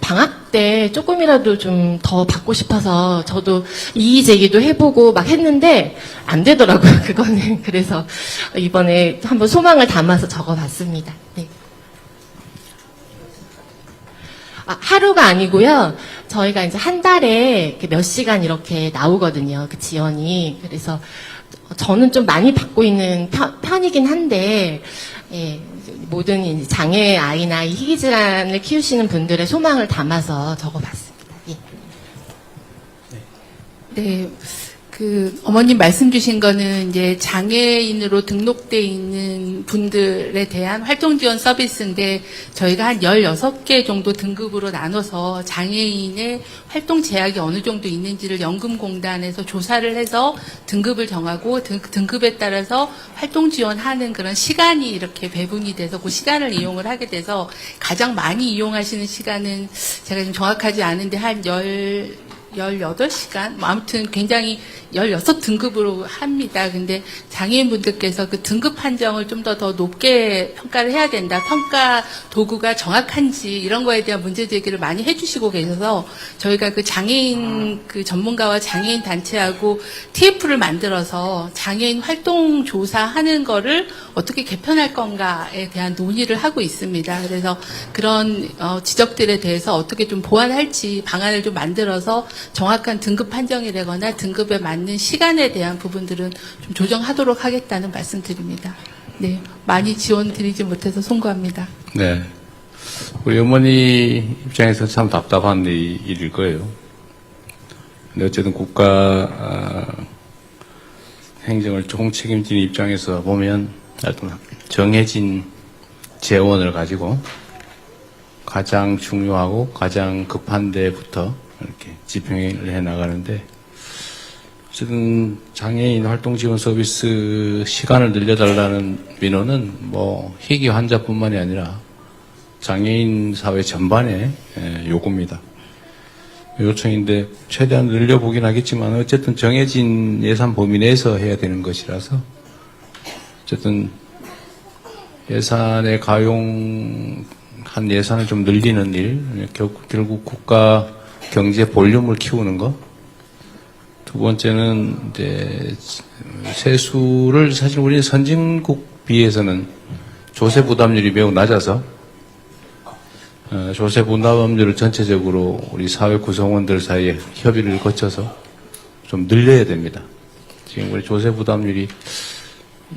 방학 때 조금이라도 좀 더 받고 싶어서 저도 이의 제기도 해보고 막 했는데 안 되더라고요. 그거는 그래서 이번에 한번 소망을 담아서 적어봤습니다. 네. 하루가 아니고요. 저희가 이제 한 달에 몇 시간 이렇게 나오거든요. 그 지원이. 그래서 저는 좀 많이 받고 있는 편이긴 한데, 예, 모든 이제 장애 아이나 이 희귀 질환을 키우시는 분들의 소망을 담아서 적어봤습니다. 예. 네, 어머님 말씀 주신 거는 이제 장애인으로 등록돼 있는 분들에 대한 활동 지원 서비스인데 저희가 한 16개 정도 등급으로 나눠서 장애인의 활동 제약이 어느 정도 있는지를 연금공단에서 조사를 해서 등급을 정하고 등급에 따라서 활동 지원하는 그런 시간이 이렇게 배분이 돼서 그 시간을 이용을 하게 돼서 가장 많이 이용하시는 시간은 제가 지금 정확하지 않은데 한 18시간? 아무튼 굉장히 16등급으로 합니다. 근데 장애인분들께서 그 등급 판정을 좀 더 높게 평가를 해야 된다. 평가 도구가 정확한지 이런 거에 대한 문제 제기를 많이 해주시고 계셔서 저희가 그 장애인 그 전문가와 장애인 단체하고 TF를 만들어서 장애인 활동 조사하는 거를 어떻게 개편할 건가에 대한 논의를 하고 있습니다. 그래서 그런 지적들에 대해서 어떻게 좀 보완할지 방안을 좀 만들어서 정확한 등급 판정이라거나 등급에 맞는 시간에 대한 부분들은 좀 조정하도록 하겠다는 말씀드립니다. 네, 많이 지원 드리지 못해서 송구합니다. 네. 우리 어머니 입장에서 참 답답한 일일 거예요. 근데 어쨌든 국가 행정을 조금 책임지는 입장에서 보면 하여튼 정해진 재원을 가지고 가장 중요하고 가장 급한 데부터 이렇게 집행을 해 나가는데 어쨌든 장애인 활동 지원 서비스 시간을 늘려달라는 민원은 뭐 희귀 환자뿐만이 아니라 장애인 사회 전반의 요구입니다. 요청인데 최대한 늘려보긴 하겠지만 어쨌든 정해진 예산 범위 내에서 해야 되는 것이라서 어쨌든 예산에 가용한 예산을 좀 늘리는 일, 결국 국가 경제 볼륨을 키우는 것. 두 번째는 이제 세수를 사실 우리 선진국 비해서는 조세 부담률이 매우 낮아서 조세 부담률을 전체적으로 우리 사회 구성원들 사이에 협의를 거쳐서 좀 늘려야 됩니다. 지금 우리 조세 부담률이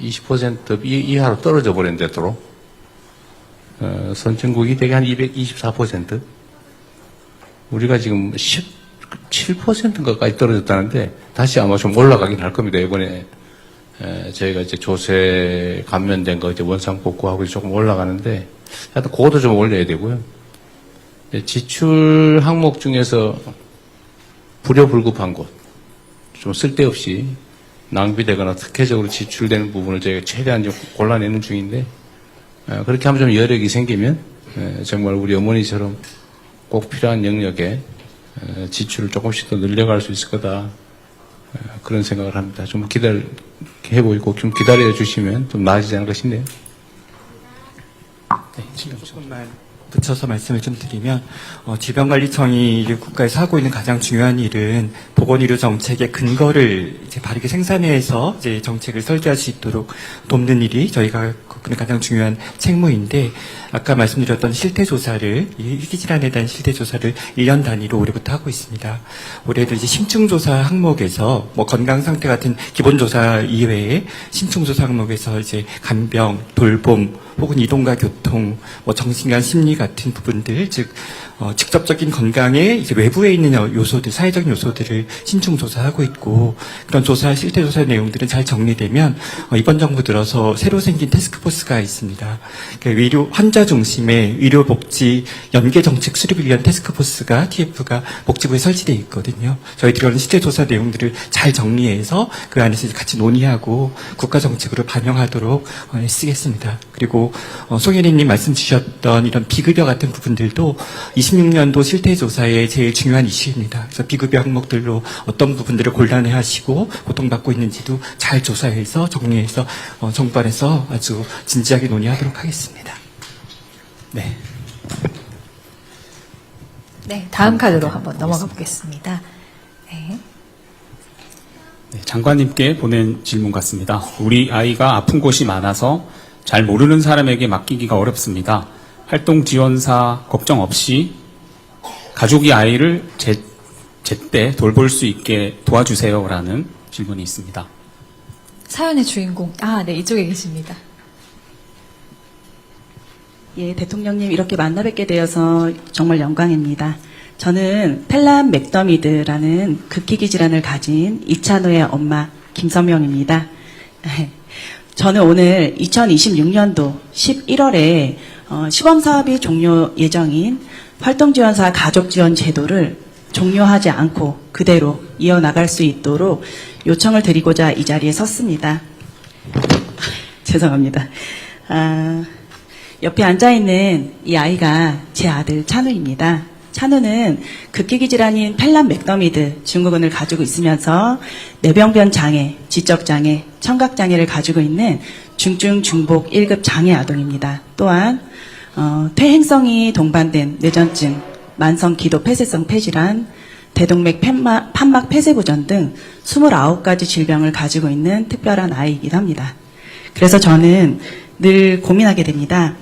20% 이하로 떨어져 버린 데도록 선진국이 대개 한 224%. 우리가 지금 17%까지 떨어졌다는데 다시 아마 좀 올라가긴 할 겁니다. 이번에 저희가 이제 조세 감면된 거 이제 원상 복구하고 조금 올라가는데 하여튼 그것도 좀 올려야 되고요. 지출 항목 중에서 불효불급한 곳, 좀 쓸데없이 낭비되거나 특혜적으로 지출되는 부분을 저희가 최대한 좀 골라내는 중인데 그렇게 하면 좀 여력이 생기면 정말 우리 어머니처럼 꼭 필요한 영역에 지출을 조금씩 더 늘려갈 수 있을 거다. 그런 생각을 합니다. 좀 해보고 좀 기다려 주시면 좀 나아지지 않을까 싶네요. 네, 조금만 붙여서 말씀을 좀 드리면 질병관리청이 국가에서 하고 있는 가장 중요한 일은 보건의료 정책의 근거를 이제 바르게 생산해서 이제 정책을 설계할 수 있도록 돕는 일이 저희가 가장 중요한 책무인데 아까 말씀드렸던 실태조사를 이 희귀질환에 대한 실태조사를 1년 단위로 올해부터 하고 있습니다. 올해도 이제 심층조사 항목에서 뭐 건강 상태 같은 기본조사 이외에 심층조사 항목에서 이제 간병, 돌봄 혹은 이동과 교통, 뭐 정신과 심리 같은 부분들, 즉 직접적인 건강에 이제 외부에 있는 요소들, 사회적인 요소들을 신중 조사하고 있고 그런 조사, 실태 조사 내용들은 잘 정리되면 이번 정부 들어서 새로 생긴 태스크포스가 있습니다. 의료 환자 중심의 의료복지 연계 정책 수립을 위한 태스크포스가 TF가 복지부에 설치되어 있거든요. 저희들이 그런 실태 조사 내용들을 잘 정리해서 그 안에서 이제 같이 논의하고 국가 정책으로 반영하도록 쓰겠습니다. 그리고 송혜리님 말씀 주셨던 이런 비급여 같은 부분들도 26년도 실태조사의 제일 중요한 이슈입니다. 그래서 비급여 항목들로 어떤 부분들을 곤란해하시고 고통받고 있는지도 잘 조사해서 정리해서 정부 안에서 아주 진지하게 논의하도록 하겠습니다. 네. 네, 다음 카드로 한번 넘어가 보겠습니다. 네. 네, 장관님께 보낸 질문 같습니다. 우리 아이가 아픈 곳이 많아서 잘 모르는 사람에게 맡기기가 어렵습니다. 활동 지원사 걱정 없이 가족이 아이를 제때 돌볼 수 있게 도와주세요라는 질문이 있습니다. 사연의 주인공, 네, 이쪽에 계십니다. 예, 대통령님 이렇게 만나 뵙게 되어서 정말 영광입니다. 저는 펠람 맥더미드라는 극희귀 질환을 가진 이찬우의 엄마 김선명입니다. 저는 오늘 2026년도 11월에 시범사업이 종료 예정인 활동지원사 가족지원 제도를 종료하지 않고 그대로 이어나갈 수 있도록 요청을 드리고자 이 자리에 섰습니다. 죄송합니다. 옆에 앉아있는 이 아이가 제 아들 찬우입니다. 찬우는 극희귀 질환인 펠람 맥더미드 증후군을 가지고 있으면서 뇌병변 장애, 지적 장애, 청각 장애를 가지고 있는 중증 중복 1급 장애 아동입니다. 또한 퇴행성이 동반된 뇌전증, 만성 기도 폐쇄성 폐질환, 대동맥 판막 폐쇄부전 등 29가지 질병을 가지고 있는 특별한 아이이기도 합니다. 그래서 저는 늘 고민하게 됩니다.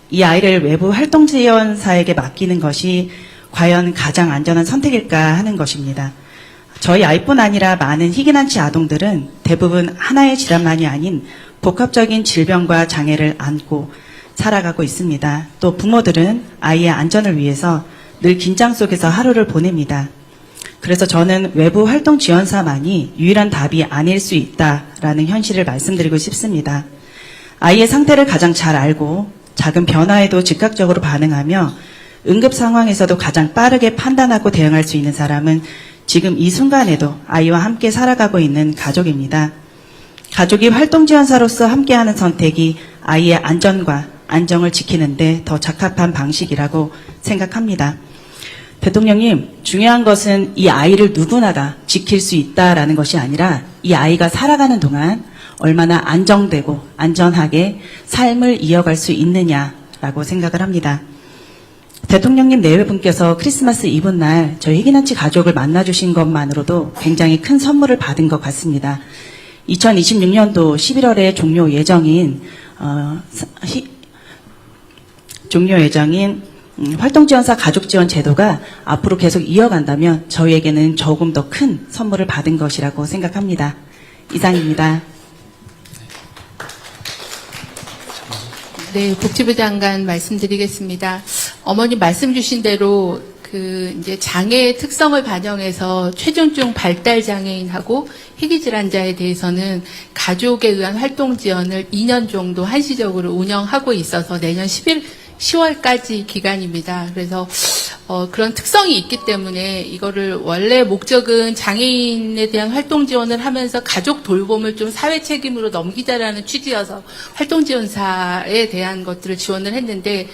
이 아이를 외부 활동지원사에게 맡기는 것이 과연 가장 안전한 선택일까 하는 것입니다. 저희 아이뿐 아니라 많은 희귀난치 아동들은 대부분 하나의 질환만이 아닌 복합적인 질병과 장애를 안고 살아가고 있습니다. 또 부모들은 아이의 안전을 위해서 늘 긴장 속에서 하루를 보냅니다. 그래서 저는 외부 활동 지원사만이 유일한 답이 아닐 수 있다라는 현실을 말씀드리고 싶습니다. 아이의 상태를 가장 잘 알고 작은 변화에도 즉각적으로 반응하며 응급 상황에서도 가장 빠르게 판단하고 대응할 수 있는 사람은 지금 이 순간에도 아이와 함께 살아가고 있는 가족입니다. 가족이 활동지원사로서 함께하는 선택이 아이의 안전과 안정을 지키는데 더 적합한 방식이라고 생각합니다. 대통령님, 중요한 것은 이 아이를 누구나 다 지킬 수 있다라는 것이 아니라 이 아이가 살아가는 동안 얼마나 안정되고 안전하게 삶을 이어갈 수 있느냐라고 생각을 합니다. 대통령님 내외분께서 크리스마스 이브 날 저희 희귀난치 가족을 만나주신 것만으로도 굉장히 큰 선물을 받은 것 같습니다. 2026년도 11월에 종료 예정인 활동지원사 가족지원 제도가 앞으로 계속 이어간다면 저희에게는 조금 더 큰 선물을 받은 것이라고 생각합니다. 이상입니다. 네, 복지부 장관 말씀드리겠습니다. 어머님 말씀 주신 대로 이제 장애의 특성을 반영해서 최중증 발달 장애인하고 희귀 질환자에 대해서는 가족에 의한 활동 지원을 2년 정도 한시적으로 운영하고 있어서 내년 10월까지 기간입니다. 그래서 그런 특성이 있기 때문에 이거를 원래 목적은 장애인에 대한 활동 지원을 하면서 가족 돌봄을 좀 사회 책임으로 넘기자라는 취지여서 활동 지원사에 대한 것들을 지원을 했는데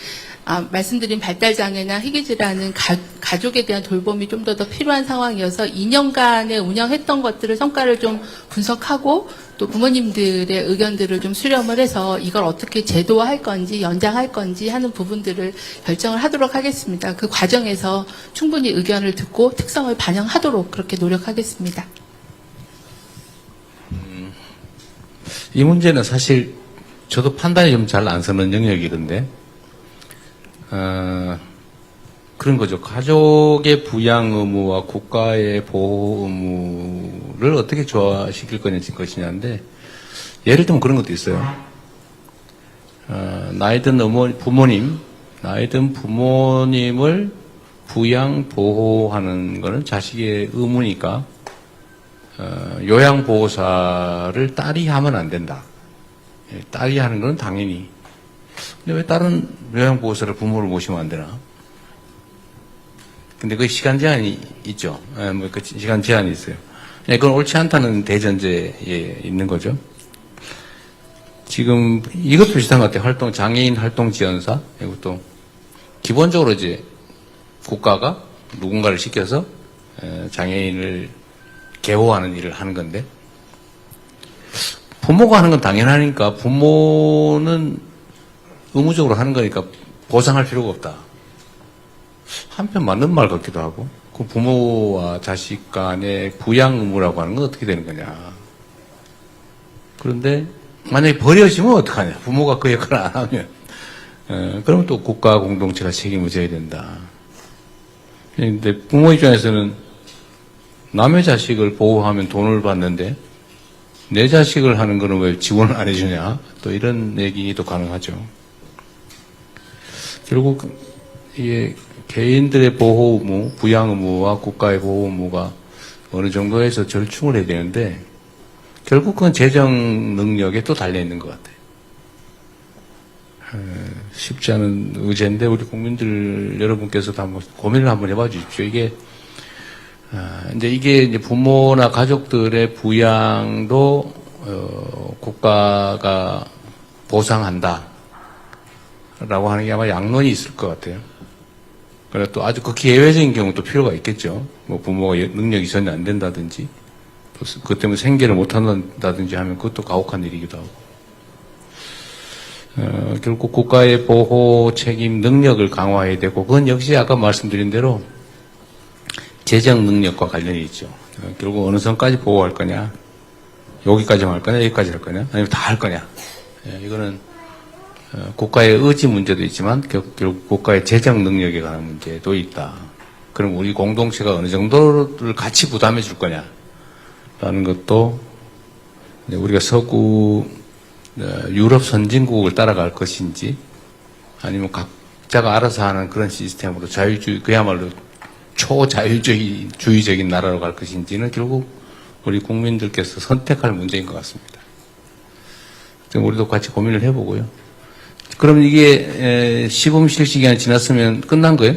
말씀드린 발달장애나 희귀질환은 가족에 대한 돌봄이 좀 더 필요한 상황이어서 2년간에 운영했던 것들을 성과를 좀 분석하고 또 부모님들의 의견들을 좀 수렴을 해서 이걸 어떻게 제도화할 건지 연장할 건지 하는 부분들을 결정을 하도록 하겠습니다. 그 과정에서 충분히 의견을 듣고 특성을 반영하도록 그렇게 노력하겠습니다. 이 문제는 사실 저도 판단이 좀 잘 안 서는 영역이던데 그런 거죠. 가족의 부양 의무와 국가의 보호 의무를 어떻게 조화시킬 것이냐인데, 예를 들면 그런 것도 있어요. 나이 든 부모님을 부양 보호하는 거는 자식의 의무니까 요양보호사를 딸이 하면 안 된다. 예, 딸이 하는 건 당연히. 근데 왜 다른 요양보호사를 부모를 모시면 안 되나? 근데 그 시간 제한이 있죠. 예, 뭐 그 시간 제한이 있어요. 예, 그건 옳지 않다는 대전제에 있는 거죠. 지금 이것도 비슷한 것 같아요. 장애인 활동 지원사. 이것도 기본적으로 이제 국가가 누군가를 시켜서 장애인을 개호하는 일을 하는 건데, 부모가 하는 건 당연하니까 부모는 의무적으로 하는 거니까 보상할 필요가 없다. 한편 맞는 말 같기도 하고, 그 부모와 자식 간의 부양 의무라고 하는 건 어떻게 되는 거냐. 그런데 만약에 버려지면 어떡하냐. 부모가 그 역할을 안 하면. 그러면 또 국가 공동체가 책임을 져야 된다. 근데 부모 입장에서는 남의 자식을 보호하면 돈을 받는데 내 자식을 하는 거는 왜 지원을 안 해주냐. 또 이런 얘기도 가능하죠. 결국 이게 개인들의 보호 의무, 부양 의무와 국가의 보호 의무가 어느 정도에서 절충을 해야 되는데 결국 그건 재정 능력에 또 달려있는 것 같아요. 쉽지 않은 의제인데 우리 국민들 여러분께서도 한번 고민을 한번 해봐 주십시오. 이게 이제 부모나 가족들의 부양도 국가가 보상한다 라고 하는 게 아마 양론이 있을 것 같아요. 그래 또 아주 극히 예외적인 경우도 필요가 있겠죠. 뭐 부모가 능력이 전혀 안 된다든지 또 그것 때문에 생계를 못 한다든지 하면 그것도 가혹한 일이기도 하고. 결국 국가의 보호 책임 능력을 강화해야 되고, 그건 역시 아까 말씀드린 대로 재정 능력과 관련이 있죠. 결국 어느 선까지 보호할 거냐, 여기까지만 할 거냐, 여기까지 할 거냐, 아니면 다 할 거냐. 이거는 국가의 의지 문제도 있지만 결국 국가의 재정 능력에 관한 문제도 있다. 그럼 우리 공동체가 어느 정도를 같이 부담해 줄 거냐라는 것도 우리가 서구 유럽 선진국을 따라갈 것인지 아니면 각자가 알아서 하는 그런 시스템으로 자유주의, 그야말로 초자유주의적인 나라로 갈 것인지는 결국 우리 국민들께서 선택할 문제인 것 같습니다. 우리도 같이 고민을 해보고요. 그럼 이게 시범 실시 기간이 지났으면 끝난 거예요?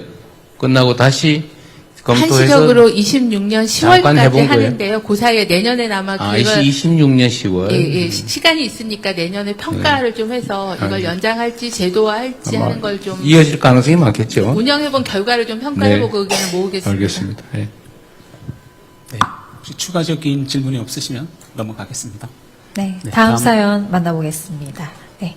끝나고 다시 검토해서 한시적으로 26년 잠깐 10월까지 해본 거예요? 하는데요. 그 사이에 내년에 아마 그걸 26년 10월. 예, 시간이 있으니까 내년에 평가를 좀 해서 이걸 연장할지 제도화할지 하는 걸 좀 이어질 가능성이 많겠죠. 운영해본 결과를 좀 평가해보고 의견을 모으겠습니다. 알겠습니다. 네. 네. 혹시 추가적인 질문이 없으시면 넘어가겠습니다. 네, 네, 다음 다음. 사연 만나보겠습니다. 네.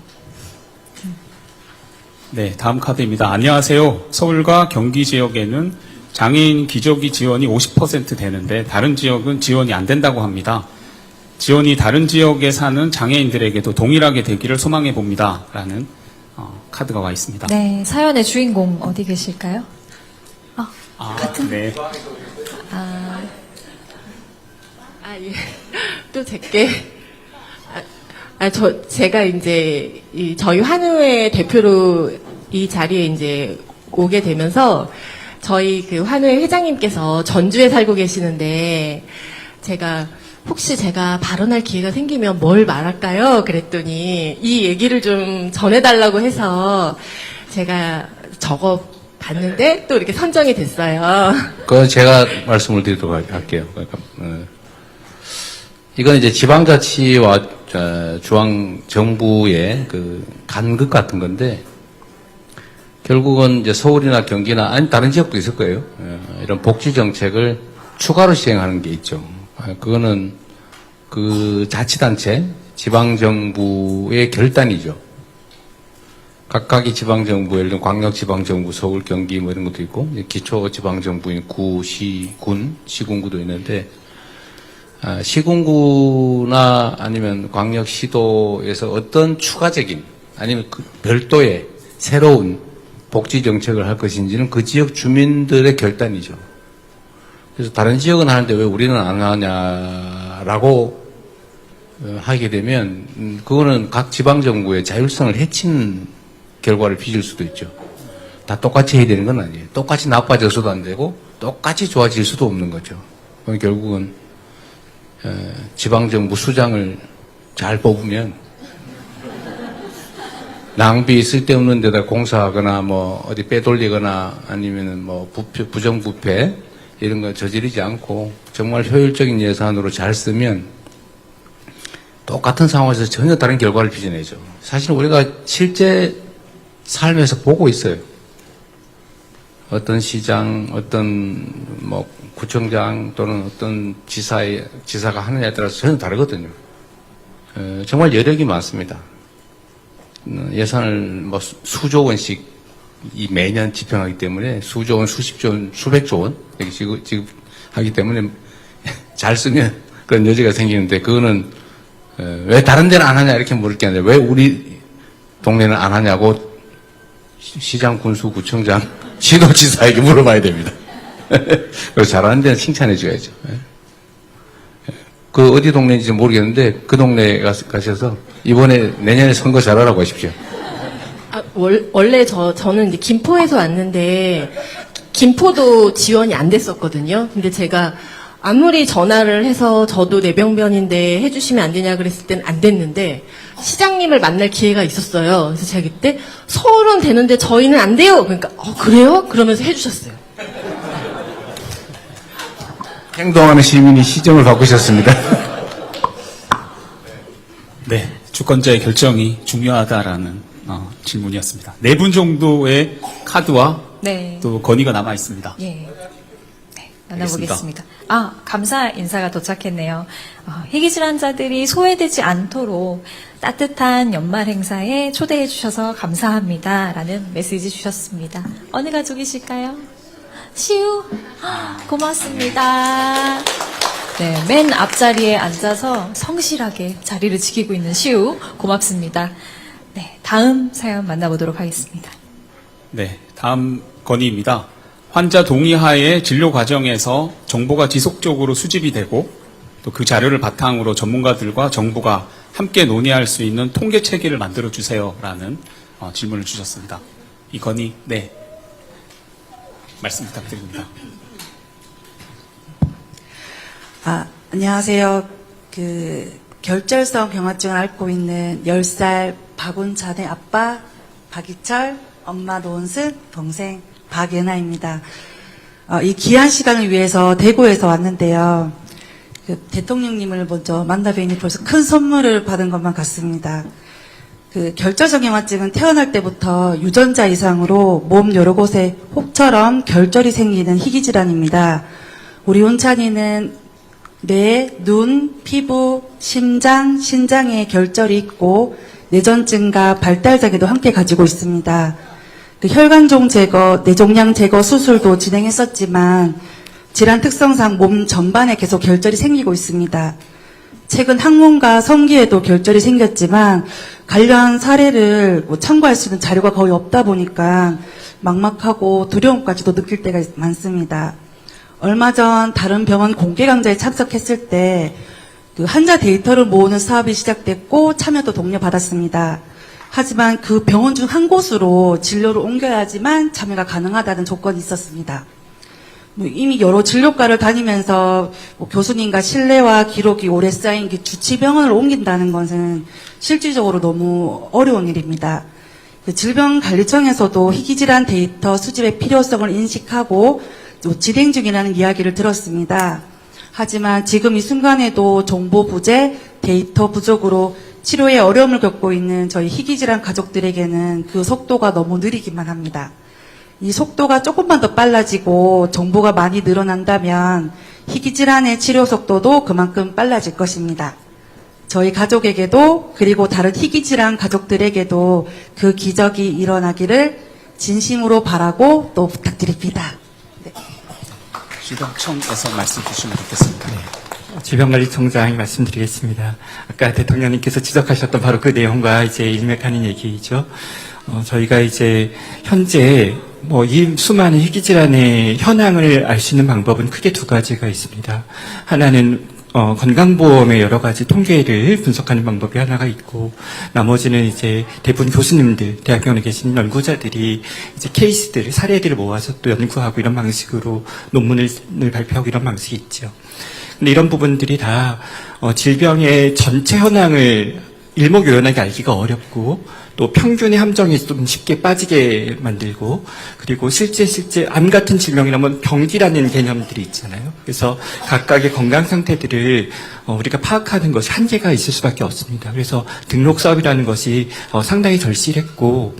네, 다음 카드입니다. 안녕하세요. 서울과 경기 지역에는 장애인 기저귀 지원이 50% 되는데 다른 지역은 지원이 안 된다고 합니다. 지원이 다른 지역에 사는 장애인들에게도 동일하게 되기를 소망해 봅니다. 라는 카드가 와 있습니다. 네, 사연의 주인공 어디 계실까요? 같은? 네. 예. 또 제게. 제가 이제, 저희 환우회 대표로 이 자리에 이제 오게 되면서, 저희 그 환우회 회장님께서 전주에 살고 계시는데, 혹시 제가 발언할 기회가 생기면 뭘 말할까요? 그랬더니, 이 얘기를 좀 전해달라고 해서, 제가 적어 봤는데, 또 이렇게 선정이 됐어요. 그건 제가 말씀을 드리도록 할게요. 그러니까, 이건 이제 지방자치와 중앙정부의 그 간극 같은 건데, 결국은 이제 서울이나 경기나, 아니, 다른 지역도 있을 거예요. 이런 복지정책을 추가로 시행하는 게 있죠. 그거는 그 자치단체, 지방정부의 결단이죠. 각각의 지방정부, 예를 들면 광역지방정부, 서울, 경기 뭐 이런 것도 있고, 기초지방정부인 구, 시, 군, 시군구도 있는데, 시군구나 아니면 광역시도에서 어떤 추가적인 아니면 그 별도의 새로운 복지 정책을 할 것인지는 그 지역 주민들의 결단이죠. 그래서 다른 지역은 하는데 왜 우리는 안 하냐라고 하게 되면 그거는 각 지방정부의 자율성을 해치는 결과를 빚을 수도 있죠. 다 똑같이 해야 되는 건 아니에요. 똑같이 나빠져서도 안 되고 똑같이 좋아질 수도 없는 거죠. 그럼 결국은 지방정부 수장을 잘 뽑으면 낭비 쓸데없는 데다 공사하거나 뭐 어디 빼돌리거나 아니면은 뭐 부정부패 이런 거 저지르지 않고 정말 효율적인 예산으로 잘 쓰면 똑같은 상황에서 전혀 다른 결과를 빚어내죠. 사실 우리가 실제 삶에서 보고 있어요. 어떤 시장, 어떤 뭐 구청장 또는 어떤 지사가 하느냐에 따라서 전혀 다르거든요. 정말 여력이 많습니다. 예산을 뭐 수조 원씩 매년 집행하기 때문에 수조 원, 수십조 원, 수백조 원 이렇게 지급하기 때문에 잘 쓰면 그런 여지가 생기는데 그거는 왜 다른 데는 안 하냐 이렇게 물을 게 아니라 왜 우리 동네는 안 하냐고 시장, 군수, 구청장, 시도지사에게 물어봐야 됩니다. 그래서 잘하는 데는 칭찬해 줘야죠. 그 어디 동네인지 모르겠는데 그 동네에 가셔서 이번에 내년에 선거 잘하라고 하십시오. 원래 저는 이제 김포에서 왔는데 김포도 지원이 안 됐었거든요. 근데 제가 아무리 전화를 해서 저도 내병변인데 해주시면 안 되냐 그랬을 때는 안 됐는데 시장님을 만날 기회가 있었어요. 그래서 제가 그때 서울은 되는데 저희는 안 돼요. 그러니까 그래요? 그러면서 해주셨어요. 행동하는 시민이 시정을 바꾸셨습니다. 네, 주권자의 결정이 중요하다라는 질문이었습니다. 4분 정도의 카드와 네. 또 건의가 남아 있습니다. 예. 네, 만나보겠습니다. 감사 인사가 도착했네요. 희귀 질환자들이 소외되지 않도록 따뜻한 연말 행사에 초대해 주셔서 감사합니다라는 메시지 주셨습니다. 어느 가족이실까요? 시우? 고맙습니다. 네, 맨 앞자리에 앉아서 성실하게 자리를 지키고 있는 시우 고맙습니다. 네, 다음 사연 만나보도록 하겠습니다. 네, 다음 건의입니다. 환자 동의하에 진료 과정에서 정보가 지속적으로 수집이 되고 또 그 자료를 바탕으로 전문가들과 정부가 함께 논의할 수 있는 통계 체계를 만들어 주세요라는 질문을 주셨습니다. 이 건의, 네, 말씀 부탁드립니다. 안녕하세요. 결절성 경화증을 앓고 있는 10살 박운찬의 아빠 박이철, 엄마 노은순, 동생 박예나입니다. 이 귀한 시간을 위해서 대구에서 왔는데요. 대통령님을 먼저 만나 뵈니 벌써 큰 선물을 받은 것만 같습니다. 결절성 경화증은 태어날 때부터 유전자 이상으로 몸 여러 곳에 혹처럼 결절이 생기는 희귀 질환입니다. 우리 운찬이는 뇌, 눈, 피부, 심장, 신장에 결절이 있고 뇌전증과 발달장애도 함께 가지고 있습니다. 혈관종 제거, 뇌종양 제거 수술도 진행했었지만 질환 특성상 몸 전반에 계속 결절이 생기고 있습니다. 최근 항문과 성기에도 결절이 생겼지만 관련 사례를 참고할 수 있는 자료가 거의 없다 보니까 막막하고 두려움까지도 느낄 때가 많습니다. 얼마 전 다른 병원 공개 강좌에 참석했을 때 환자 데이터를 모으는 사업이 시작됐고 참여도 독려받았습니다. 하지만 그 병원 중 한 곳으로 진료를 옮겨야지만 참여가 가능하다는 조건이 있었습니다. 이미 여러 진료과를 다니면서 교수님과 신뢰와 기록이 오래 쌓인 주치병원을 옮긴다는 것은 실질적으로 너무 어려운 일입니다. 질병관리청에서도 희귀질환 데이터 수집의 필요성을 인식하고 진행 중이라는 이야기를 들었습니다. 하지만 지금 이 순간에도 정보 부재, 데이터 부족으로 치료에 어려움을 겪고 있는 저희 희귀질환 가족들에게는 그 속도가 너무 느리기만 합니다. 이 속도가 조금만 더 빨라지고 정보가 많이 늘어난다면 희귀질환의 치료 속도도 그만큼 빨라질 것입니다. 저희 가족에게도 그리고 다른 희귀질환 가족들에게도 그 기적이 일어나기를 진심으로 바라고 또 부탁드립니다. 네. 시도청에서 말씀 주시면 좋겠습니다. 질병관리청장이 말씀드리겠습니다. 아까 대통령님께서 지적하셨던 바로 그 내용과 이제 일맥하는 얘기이죠. 저희가 이제 현재 이 수많은 희귀질환의 현황을 알 수 있는 방법은 크게 두 가지가 있습니다. 하나는 건강보험의 여러 가지 통계를 분석하는 방법이 하나가 있고, 나머지는 이제 대부분 교수님들, 대학병원에 계신 연구자들이 이제 케이스들, 사례들을 모아서 또 연구하고 이런 방식으로 논문을 발표하고 이런 방식이 있죠. 근데 이런 부분들이 다 질병의 전체 현황을 일목요연하게 알기가 어렵고, 또 평균의 함정에 좀 쉽게 빠지게 만들고, 그리고 실제 암 같은 질병이라면 병기라는 개념들이 있잖아요. 그래서 각각의 건강 상태들을 우리가 파악하는 것이 한계가 있을 수밖에 없습니다. 그래서 등록 사업이라는 것이 상당히 절실했고,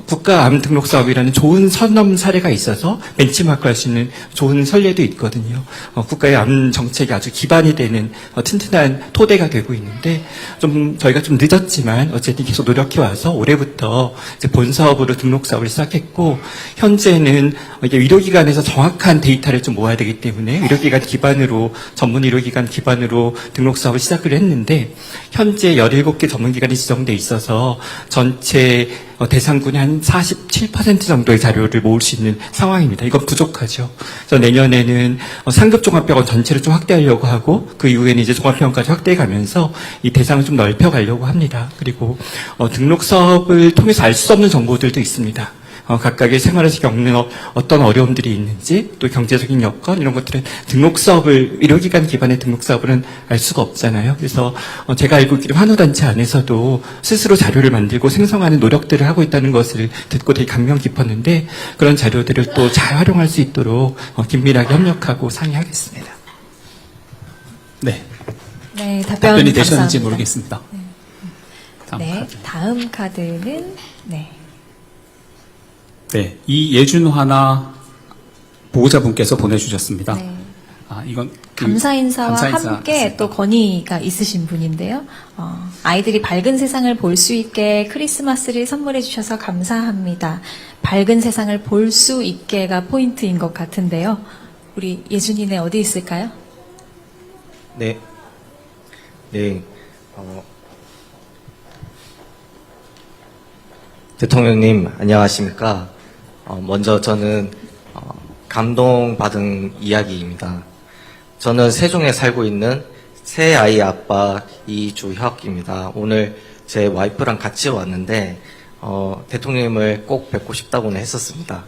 국가 암 등록 사업이라는 좋은 선험 사례가 있어서 벤치마크할 수 있는 좋은 선례도 있거든요. 국가의 암 정책이 아주 기반이 되는 튼튼한 토대가 되고 있는데, 좀 저희가 좀 늦었지만 어쨌든 계속 노력해 와서 올해부터 이제 본 사업으로 등록 사업을 시작했고, 현재는 이제 의료기관에서 정확한 데이터를 좀 모아야 되기 때문에 의료기관 기반으로, 전문 의료기관 기반으로 등록 사업을 시작을 했는데, 현재 17개 전문기관이 지정돼 있어서 전체 대상군의 한 47% 정도의 자료를 모을 수 있는 상황입니다. 이건 부족하죠. 그래서 내년에는 상급 종합병원 전체를 좀 확대하려고 하고, 그 이후에는 이제 종합병원까지 확대해 가면서 이 대상을 좀 넓혀 가려고 합니다. 그리고 등록 사업을 통해서 알 수 없는 정보들도 있습니다. 각각의 생활에서 겪는 어떤 어려움들이 있는지, 또 경제적인 여건, 이런 것들은 등록 사업을, 의료기관 기반의 등록 사업은 알 수가 없잖아요. 그래서 제가 알고 있기로 환우단체 안에서도 스스로 자료를 만들고 생성하는 노력들을 하고 있다는 것을 듣고 되게 감명 깊었는데, 그런 자료들을 또 잘 활용할 수 있도록 긴밀하게 협력하고 상의하겠습니다. 네. 네, 답변이 되셨는지 감사합니다. 모르겠습니다. 네, 다음 카드는 네, 이예준 하나 보호자분께서 보내주셨습니다. 네. 이건 감사 인사와 감사 인사 함께 있습니다. 또 건의가 있으신 분인데요. 아이들이 밝은 세상을 볼 수 있게 크리스마스를 선물해 주셔서 감사합니다. 밝은 세상을 볼 수 있게가 포인트인 것 같은데요. 우리 예준이네 어디 있을까요? 네. 대통령님, 안녕하십니까? 먼저 저는 감동받은 이야기입니다. 저는 세종에 살고 있는 세 아이 아빠 이주혁입니다. 오늘 제 와이프랑 같이 왔는데 대통령님을 꼭 뵙고 싶다고는 했었습니다.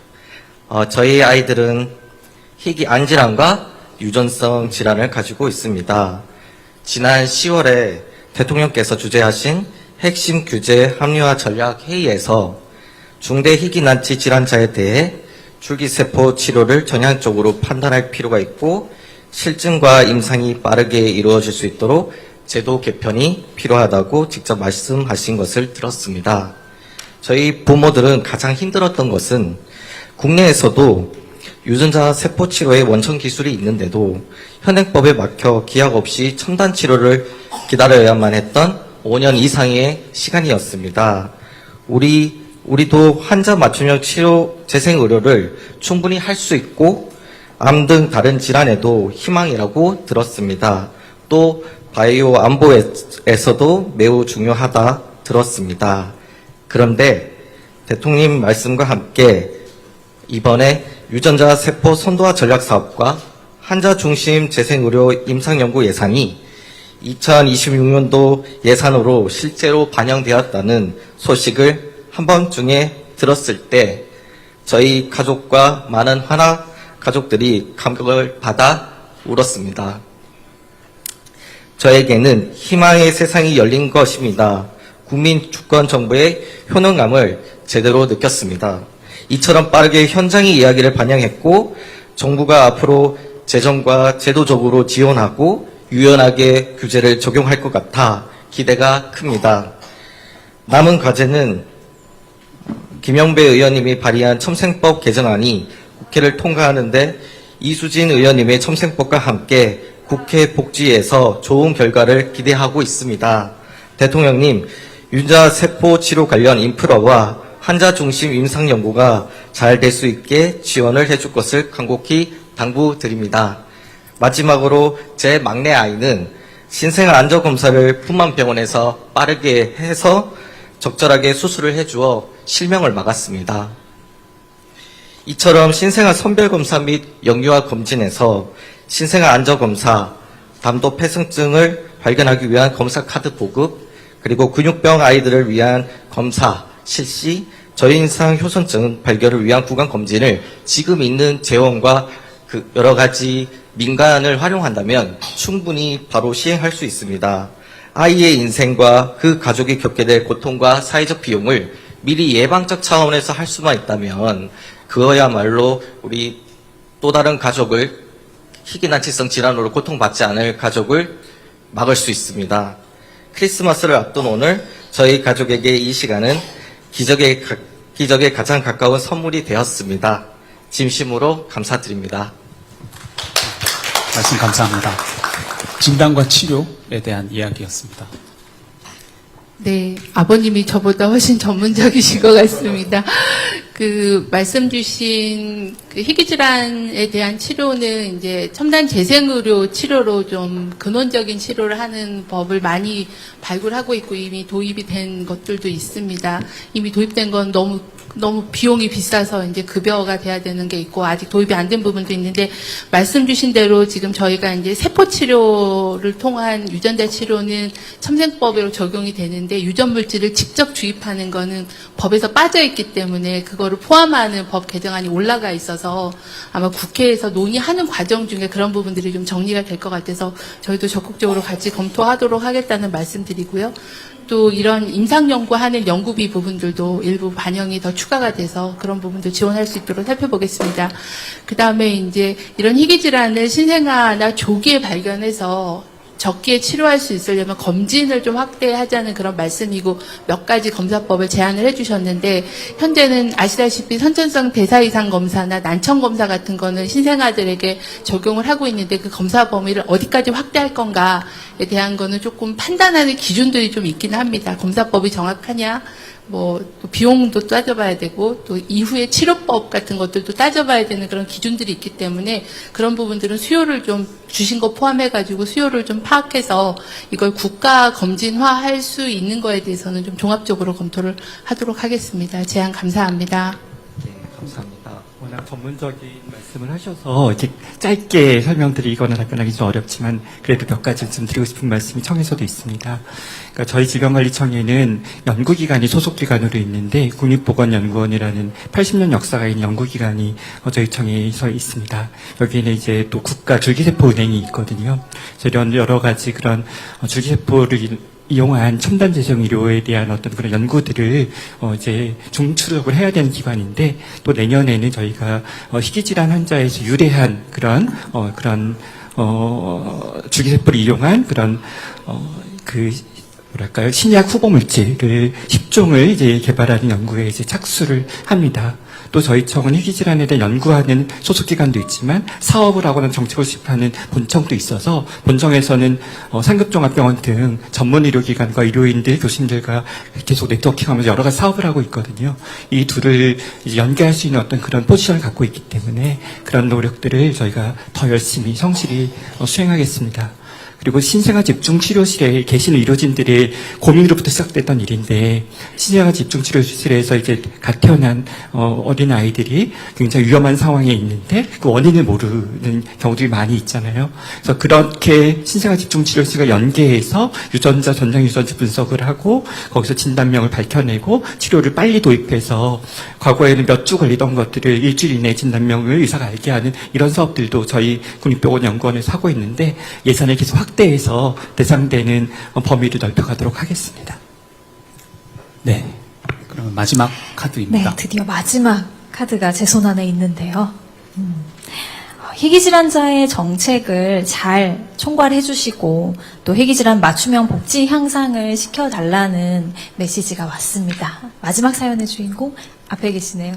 저희 아이들은 희귀 안질환과 유전성 질환을 가지고 있습니다. 지난 10월에 대통령께서 주재하신 핵심 규제 합리화 전략 회의에서 중대 희귀 난치 질환자에 대해 줄기세포 치료를 전향적으로 판단할 필요가 있고, 실증과 임상이 빠르게 이루어질 수 있도록 제도 개편이 필요하다고 직접 말씀하신 것을 들었습니다. 저희 부모들은 가장 힘들었던 것은 국내에서도 유전자 세포 치료의 원천 기술이 있는데도 현행법에 막혀 기약 없이 첨단 치료를 기다려야만 했던 5년 이상의 시간이었습니다. 우리도 환자 맞춤형 치료 재생 의료를 충분히 할 수 있고, 암 등 다른 질환에도 희망이라고 들었습니다. 또 바이오 안보에서도 매우 중요하다 들었습니다. 그런데 대통령 말씀과 함께 이번에 유전자 세포 선도화 전략 사업과 환자 중심 재생 의료 임상 연구 예산이 2026년도 예산으로 실제로 반영되었다는 소식을 한밤중에 들었을 때 저희 가족과 많은 하나 가족들이 감격을 받아 울었습니다. 저에게는 희망의 세상이 열린 것입니다. 국민 주권 정부의 효능감을 제대로 느꼈습니다. 이처럼 빠르게 현장의 이야기를 반영했고, 정부가 앞으로 재정과 제도적으로 지원하고 유연하게 규제를 적용할 것 같아 기대가 큽니다. 남은 과제는 김영배 의원님이 발의한 첨생법 개정안이 국회를 통과하는데 이수진 의원님의 첨생법과 함께 국회 복지에서 좋은 결과를 기대하고 있습니다. 대통령님, 유전자 세포 치료 관련 인프라와 환자 중심 임상 연구가 잘 될 수 있게 지원을 해줄 것을 간곡히 당부드립니다. 마지막으로 제 막내 아이는 신생아 안전검사를 풍만병원에서 빠르게 해서 적절하게 수술을 해주어 실명을 막았습니다. 이처럼 신생아 선별검사 및 영유아 검진에서 신생아 안전검사, 담도 폐승증을 발견하기 위한 검사 카드 보급, 그리고 근육병 아이들을 위한 검사 실시, 저인상 효선증 발견을 위한 구강 검진을 지금 있는 재원과 그 여러 가지 민간을 활용한다면 충분히 바로 시행할 수 있습니다. 아이의 인생과 그 가족이 겪게 될 고통과 사회적 비용을 미리 예방적 차원에서 할 수만 있다면 그거야말로 우리 또 다른 가족을 희귀난치성 질환으로 고통받지 않을 가족을 막을 수 있습니다. 크리스마스를 앞둔 오늘 저희 가족에게 이 시간은 기적에 가장 가까운 선물이 되었습니다. 진심으로 감사드립니다. 말씀 감사합니다. 진단과 치료에 대한 이야기였습니다. 네, 아버님이 저보다 훨씬 전문적이신 것 같습니다. 그 말씀 주신 그 희귀질환에 대한 치료는 이제 첨단 재생의료 치료로 좀 근원적인 치료를 하는 법을 많이 발굴하고 있고 이미 도입이 된 것들도 있습니다. 이미 도입된 건 너무 비용이 비싸서 이제 급여가 돼야 되는 게 있고 아직 도입이 안 된 부분도 있는데 말씀 주신 대로 지금 저희가 이제 세포 치료를 통한 유전자 치료는 첨생법으로 적용이 되는데 유전 물질을 직접 주입하는 거는 법에서 빠져 있기 때문에 그거를 포함하는 법 개정안이 올라가 있어서 아마 국회에서 논의하는 과정 중에 그런 부분들이 좀 정리가 될 것 같아서 저희도 적극적으로 같이 검토하도록 하겠다는 말씀드리고요. 또 이런 임상 연구하는 연구비 부분들도 일부 반영이 더 추가가 돼서 그런 부분도 지원할 수 있도록 살펴보겠습니다. 그 다음에 이제 이런 희귀질환을 신생아나 조기에 발견해서 적기에 치료할 수 있으려면 검진을 좀 확대하자는 그런 말씀이고 몇 가지 검사법을 제안을 해주셨는데 현재는 아시다시피 선천성 대사 이상 검사나 난청 검사 같은 거는 신생아들에게 적용을 하고 있는데 그 검사 범위를 어디까지 확대할 건가에 대한 거는 조금 판단하는 기준들이 좀 있기는 합니다. 검사법이 정확하냐, 또 비용도 따져봐야 되고 또 이후에 치료법 같은 것들도 따져봐야 되는 그런 기준들이 있기 때문에 그런 부분들은 수요를 좀 주신 거 포함해가지고 수요를 좀 파악해서 이걸 국가 검진화할 수 있는 거에 대해서는 좀 종합적으로 검토를 하도록 하겠습니다. 제안 감사합니다. 네, 감사합니다. 워낙 전문적인 말씀을 하셔서 이렇게 짧게 설명드리거나 답변하기 좀 어렵지만 그래도 몇 가지 좀 드리고 싶은 말씀이 청에서도 있습니다. 그러니까 저희 질병관리청에는 연구기관이 소속기관으로 있는데 국립보건연구원이라는 80년 역사가 있는 연구기관이 저희 청에서 있습니다. 여기에는 이제 또 국가 줄기세포은행이 있거든요. 이런 여러 가지 그런 줄기세포를 이용한 첨단 재생 의료에 대한 어떤 그런 연구들을 이제 중추적으로 해야 되는 기관인데 또 내년에는 저희가 희귀질환 환자에서 유래한 그런 줄기세포를 이용한 그런 신약 후보 물질을 10종을 이제 개발하는 연구에 이제 착수를 합니다. 또 저희 청은 희귀질환에 대해 연구하는 소속기관도 있지만 사업을 하거나 정책을 수립하는 본청도 있어서 본청에서는 상급종합병원 등 전문 의료기관과 의료인들, 교수님들과 계속 네트워킹하면서 여러 가지 사업을 하고 있거든요. 이 둘을 이제 연계할 수 있는 어떤 그런 포지션을 갖고 있기 때문에 그런 노력들을 저희가 더 열심히 성실히 수행하겠습니다. 그리고 신생아 집중치료실에 계신 의료진들의 고민으로부터 시작됐던 일인데 신생아 집중치료실에서 이제 갓 태어난 어린 아이들이 굉장히 위험한 상황에 있는데 그 원인을 모르는 경우들이 많이 있잖아요. 그래서 그렇게 신생아 집중치료실과 연계해서 유전자 전장 유전자 분석을 하고 거기서 진단명을 밝혀내고 치료를 빨리 도입해서 과거에는 몇 주 걸리던 것들을 일주일 이내에 진단명을 의사가 알게 하는 이런 사업들도 저희 국립보건연구원에서 하고 있는데 예산을 계속 확대해서 대상되는 범위를 넓혀가도록 하겠습니다. 네. 그러면 마지막 카드입니다. 네, 드디어 마지막 카드가 제 손 안에 있는데요. 희귀질환자의 정책을 잘 총괄해 주시고 또 희귀질환 맞춤형 복지 향상을 시켜달라는 메시지가 왔습니다. 마지막 사연의 주인공 앞에 계시네요.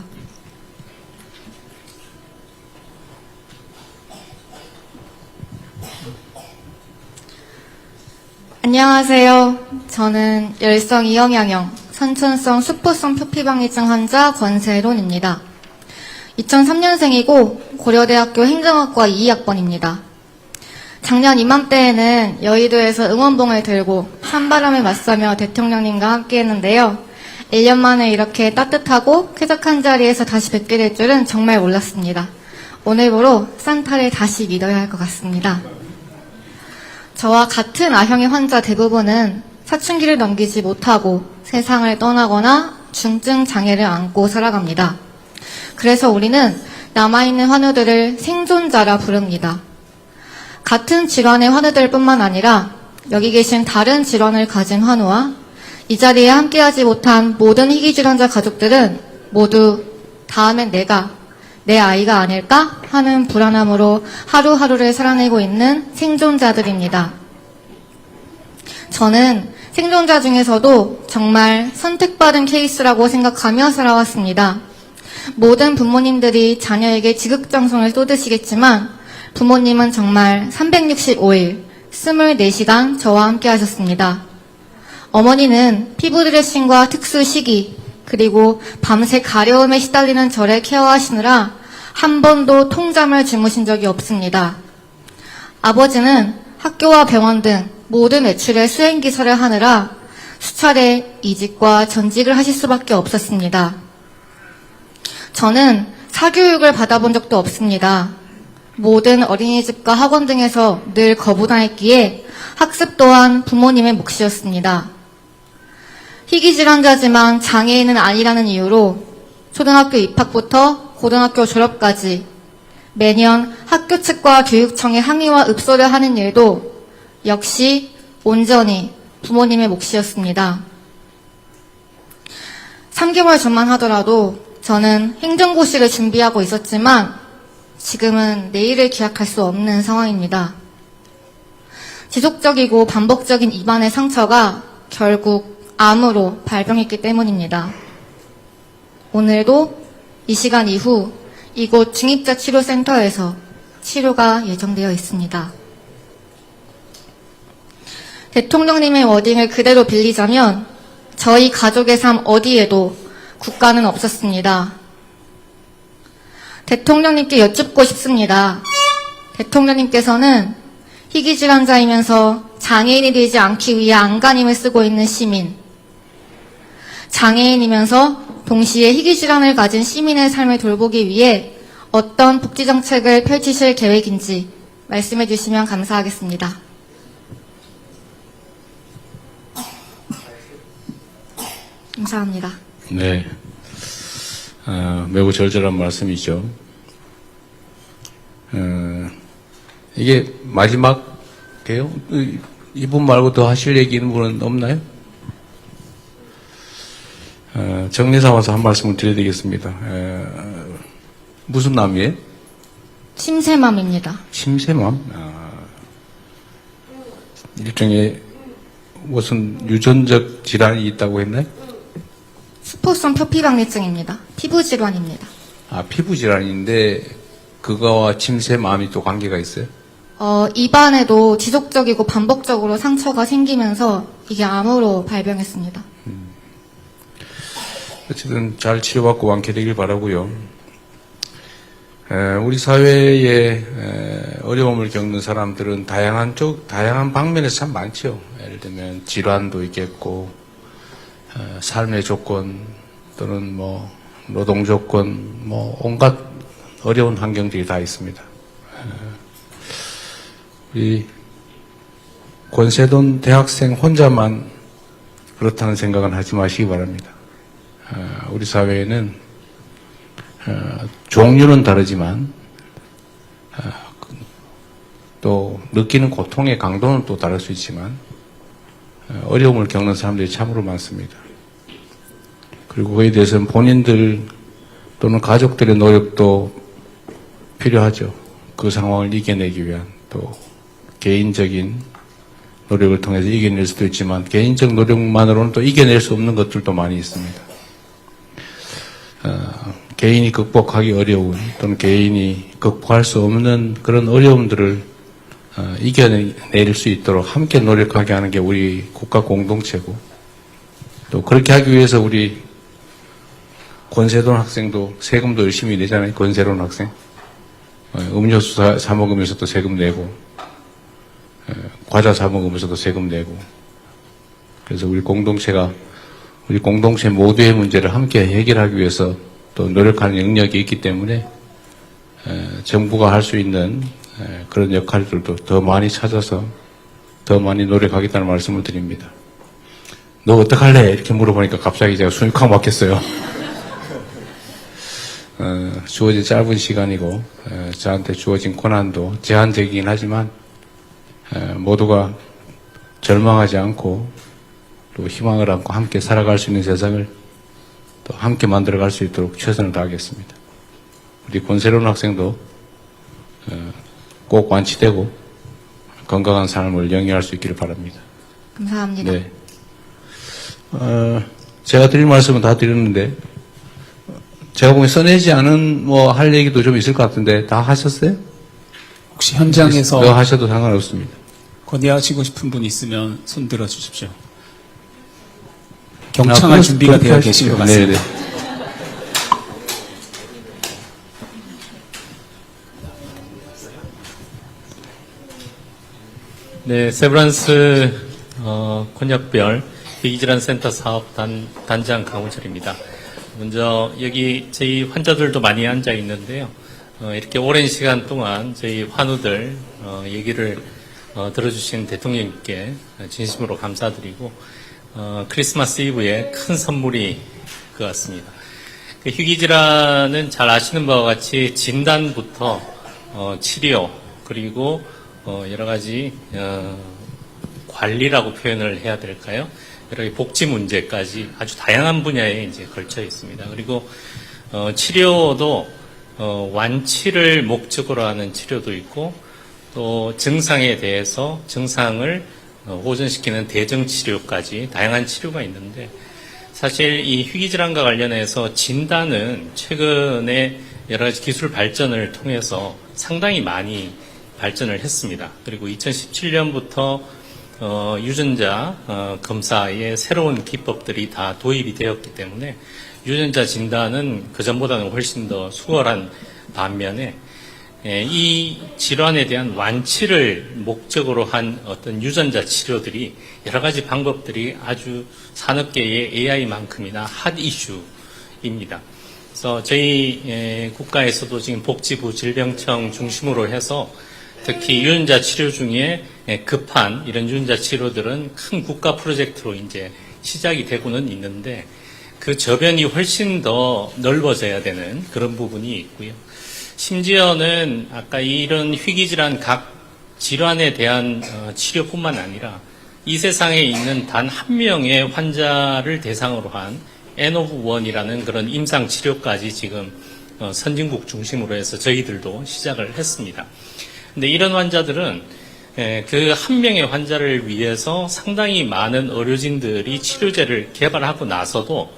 안녕하세요. 저는 열성 이영양형 선천성 수포성 표피방위증 환자 권세론입니다. 2003년생이고 고려대학교 행정학과 2학번입니다. 작년 이맘때에는 여의도에서 응원봉을 들고 찬바람에 맞서며 대통령님과 함께 했는데요. 1년 만에 이렇게 따뜻하고 쾌적한 자리에서 다시 뵙게 될 줄은 정말 몰랐습니다. 오늘부로 산타를 다시 믿어야 할 것 같습니다. 저와 같은 A형의 환자 대부분은 사춘기를 넘기지 못하고 세상을 떠나거나 중증 장애를 안고 살아갑니다. 그래서 우리는 남아있는 환우들을 생존자라 부릅니다. 같은 질환의 환우들 뿐만 아니라 여기 계신 다른 질환을 가진 환우와 이 자리에 함께하지 못한 모든 희귀질환자 가족들은 모두 다음엔 내 아이가 아닐까 하는 불안함으로 하루하루를 살아내고 있는 생존자들입니다. 저는 생존자 중에서도 정말 선택받은 케이스라고 생각하며 살아왔습니다. 모든 부모님들이 자녀에게 지극정성을 쏟으시겠지만 부모님은 정말 365일 24시간 저와 함께 하셨습니다. 어머니는 피부 드레싱과 특수 시기 그리고 밤새 가려움에 시달리는 저를 케어하시느라 한 번도 통잠을 주무신 적이 없습니다. 아버지는 학교와 병원 등 모든 외출의 수행기사를 하느라 수차례 이직과 전직을 하실 수밖에 없었습니다. 저는 사교육을 받아본 적도 없습니다. 모든 어린이집과 학원 등에서 늘 거부당했기에 학습 또한 부모님의 몫이었습니다. 희귀질환자지만 장애인은 아니라는 이유로 초등학교 입학부터 고등학교 졸업까지 매년 학교 측과 교육청에 항의와 읍소를 하는 일도 역시 온전히 부모님의 몫이었습니다. 3개월 전만 하더라도 저는 행정고시를 준비하고 있었지만 지금은 내일을 기약할 수 없는 상황입니다. 지속적이고 반복적인 입안의 상처가 결국 암으로 발병했기 때문입니다. 오늘도 이 시간 이후 이곳 중입자치료센터에서 치료가 예정되어 있습니다. 대통령님의 워딩을 그대로 빌리자면 저희 가족의 삶 어디에도 국가는 없었습니다. 대통령님께 여쭙고 싶습니다. 대통령님께서는 희귀질환자이면서 장애인이 되지 않기 위해 안간힘을 쓰고 있는 시민, 장애인이면서 동시에 희귀질환을 가진 시민의 삶을 돌보기 위해 어떤 복지정책을 펼치실 계획인지 말씀해 주시면 감사하겠습니다. 감사합니다. 네. 매우 절절한 말씀이죠. 이게 마지막이에요? 이분 말고 더 하실 얘기는 분은 없나요? 정리 삼아서 한 말씀을 드려야 되겠습니다. 무슨 암이에요? 침샘암입니다. 침샘암? 일종의 무슨 유전적 질환이 있다고 했나요? 수포성 표피박리증입니다. 피부질환입니다. 피부질환인데 그거와 침샘암이 또 관계가 있어요? 입안에도 지속적이고 반복적으로 상처가 생기면서 이게 암으로 발병했습니다. 어쨌든 잘 치료받고 완쾌되길 바라고요. 우리 사회에 어려움을 겪는 사람들은 다양한 방면에서 참 많죠. 예를 들면 질환도 있겠고, 삶의 조건 또는 뭐 노동 조건, 뭐 온갖 어려운 환경들이 다 있습니다. 우리 권세돈 대학생 혼자만 그렇다는 생각은 하지 마시기 바랍니다. 우리 사회에는 종류는 다르지만 또 느끼는 고통의 강도는 또 다를 수 있지만 어려움을 겪는 사람들이 참으로 많습니다. 그리고 그에 대해서는 본인들 또는 가족들의 노력도 필요하죠. 그 상황을 이겨내기 위한 또 개인적인 노력을 통해서 이겨낼 수도 있지만 개인적 노력만으로는 또 이겨낼 수 없는 것들도 많이 있습니다. 개인이 극복하기 어려운 또는 개인이 극복할 수 없는 그런 어려움들을 이겨낼 수 있도록 함께 노력하게 하는 게 우리 국가 공동체고 또 그렇게 하기 위해서 우리 권세돈 학생도 세금도 열심히 내잖아요. 권세돈 학생. 음료수 사 먹으면서도 세금 내고 과자 사 먹으면서도 세금 내고 그래서 우리 공동체 모두의 문제를 함께 해결하기 위해서 또 노력하는 영역이 있기 때문에 정부가 할 수 있는 그런 역할들도 더 많이 찾아서 더 많이 노력하겠다는 말씀을 드립니다. 너 어떡할래? 이렇게 물어보니까 갑자기 제가 숨이 콱 막혔어요. 주어진 짧은 시간이고 저한테 주어진 고난도 제한적이긴 하지만 모두가 절망하지 않고 또 희망을 안고 함께 살아갈 수 있는 세상을 또 함께 만들어갈 수 있도록 최선을 다하겠습니다. 우리 권세로운 학생도 꼭 완치되고 건강한 삶을 영위할 수 있기를 바랍니다. 감사합니다. 네. 제가 드릴 말씀은 다 드렸는데 제가 보기엔 써내지 않은 할 얘기도 좀 있을 것 같은데 다 하셨어요? 혹시 현장에서 더 하셔도 상관없습니다. 건의하시고 싶은 분 있으면 손 들어 주십시오. 경청할 준비가 그렇게 되어 하십시오. 계신 것 같습니다. 네네. 네, 세브란스 곤약별 희귀질환 센터 사업 단장 강우철입니다. 먼저 여기 저희 환자들도 많이 앉아 있는데요. 이렇게 오랜 시간 동안 저희 환우들 얘기를 들어주신 대통령님께 진심으로 감사드리고 크리스마스 이브에 큰 선물이 그 같습니다. 희귀질환은 잘 아시는 바와 같이 진단부터 치료 그리고 여러 가지 관리라고 표현을 해야 될까요? 여러 가지 복지 문제까지 아주 다양한 분야에 이제 걸쳐 있습니다. 그리고 치료도 완치를 목적으로 하는 치료도 있고 또 증상에 대해서 증상을 호전시키는 대증 치료까지 다양한 치료가 있는데 사실 이 희귀질환과 관련해서 진단은 최근에 여러 가지 기술 발전을 통해서 상당히 많이 발전을 했습니다. 그리고 2017년부터 유전자 검사의 새로운 기법들이 다 도입이 되었기 때문에 유전자 진단은 그전보다는 훨씬 더 수월한 반면에 이 질환에 대한 완치를 목적으로 한 어떤 유전자 치료들이 여러 가지 방법들이 아주 산업계의 AI만큼이나 핫 이슈입니다. 그래서 저희 국가에서도 지금 복지부 질병청 중심으로 해서 특히 유전자 치료 중에 급한 이런 유전자 치료들은 큰 국가 프로젝트로 이제 시작이 되고는 있는데 그 저변이 훨씬 더 넓어져야 되는 그런 부분이 있고요. 심지어는 아까 이런 희귀질환 각 질환에 대한 치료뿐만 아니라 이 세상에 있는 단 한 명의 환자를 대상으로 한 N-of-1이라는 그런 임상 치료까지 지금 선진국 중심으로 해서 저희들도 시작을 했습니다. 근데 이런 환자들은 그 한 명의 환자를 위해서 상당히 많은 의료진들이 치료제를 개발하고 나서도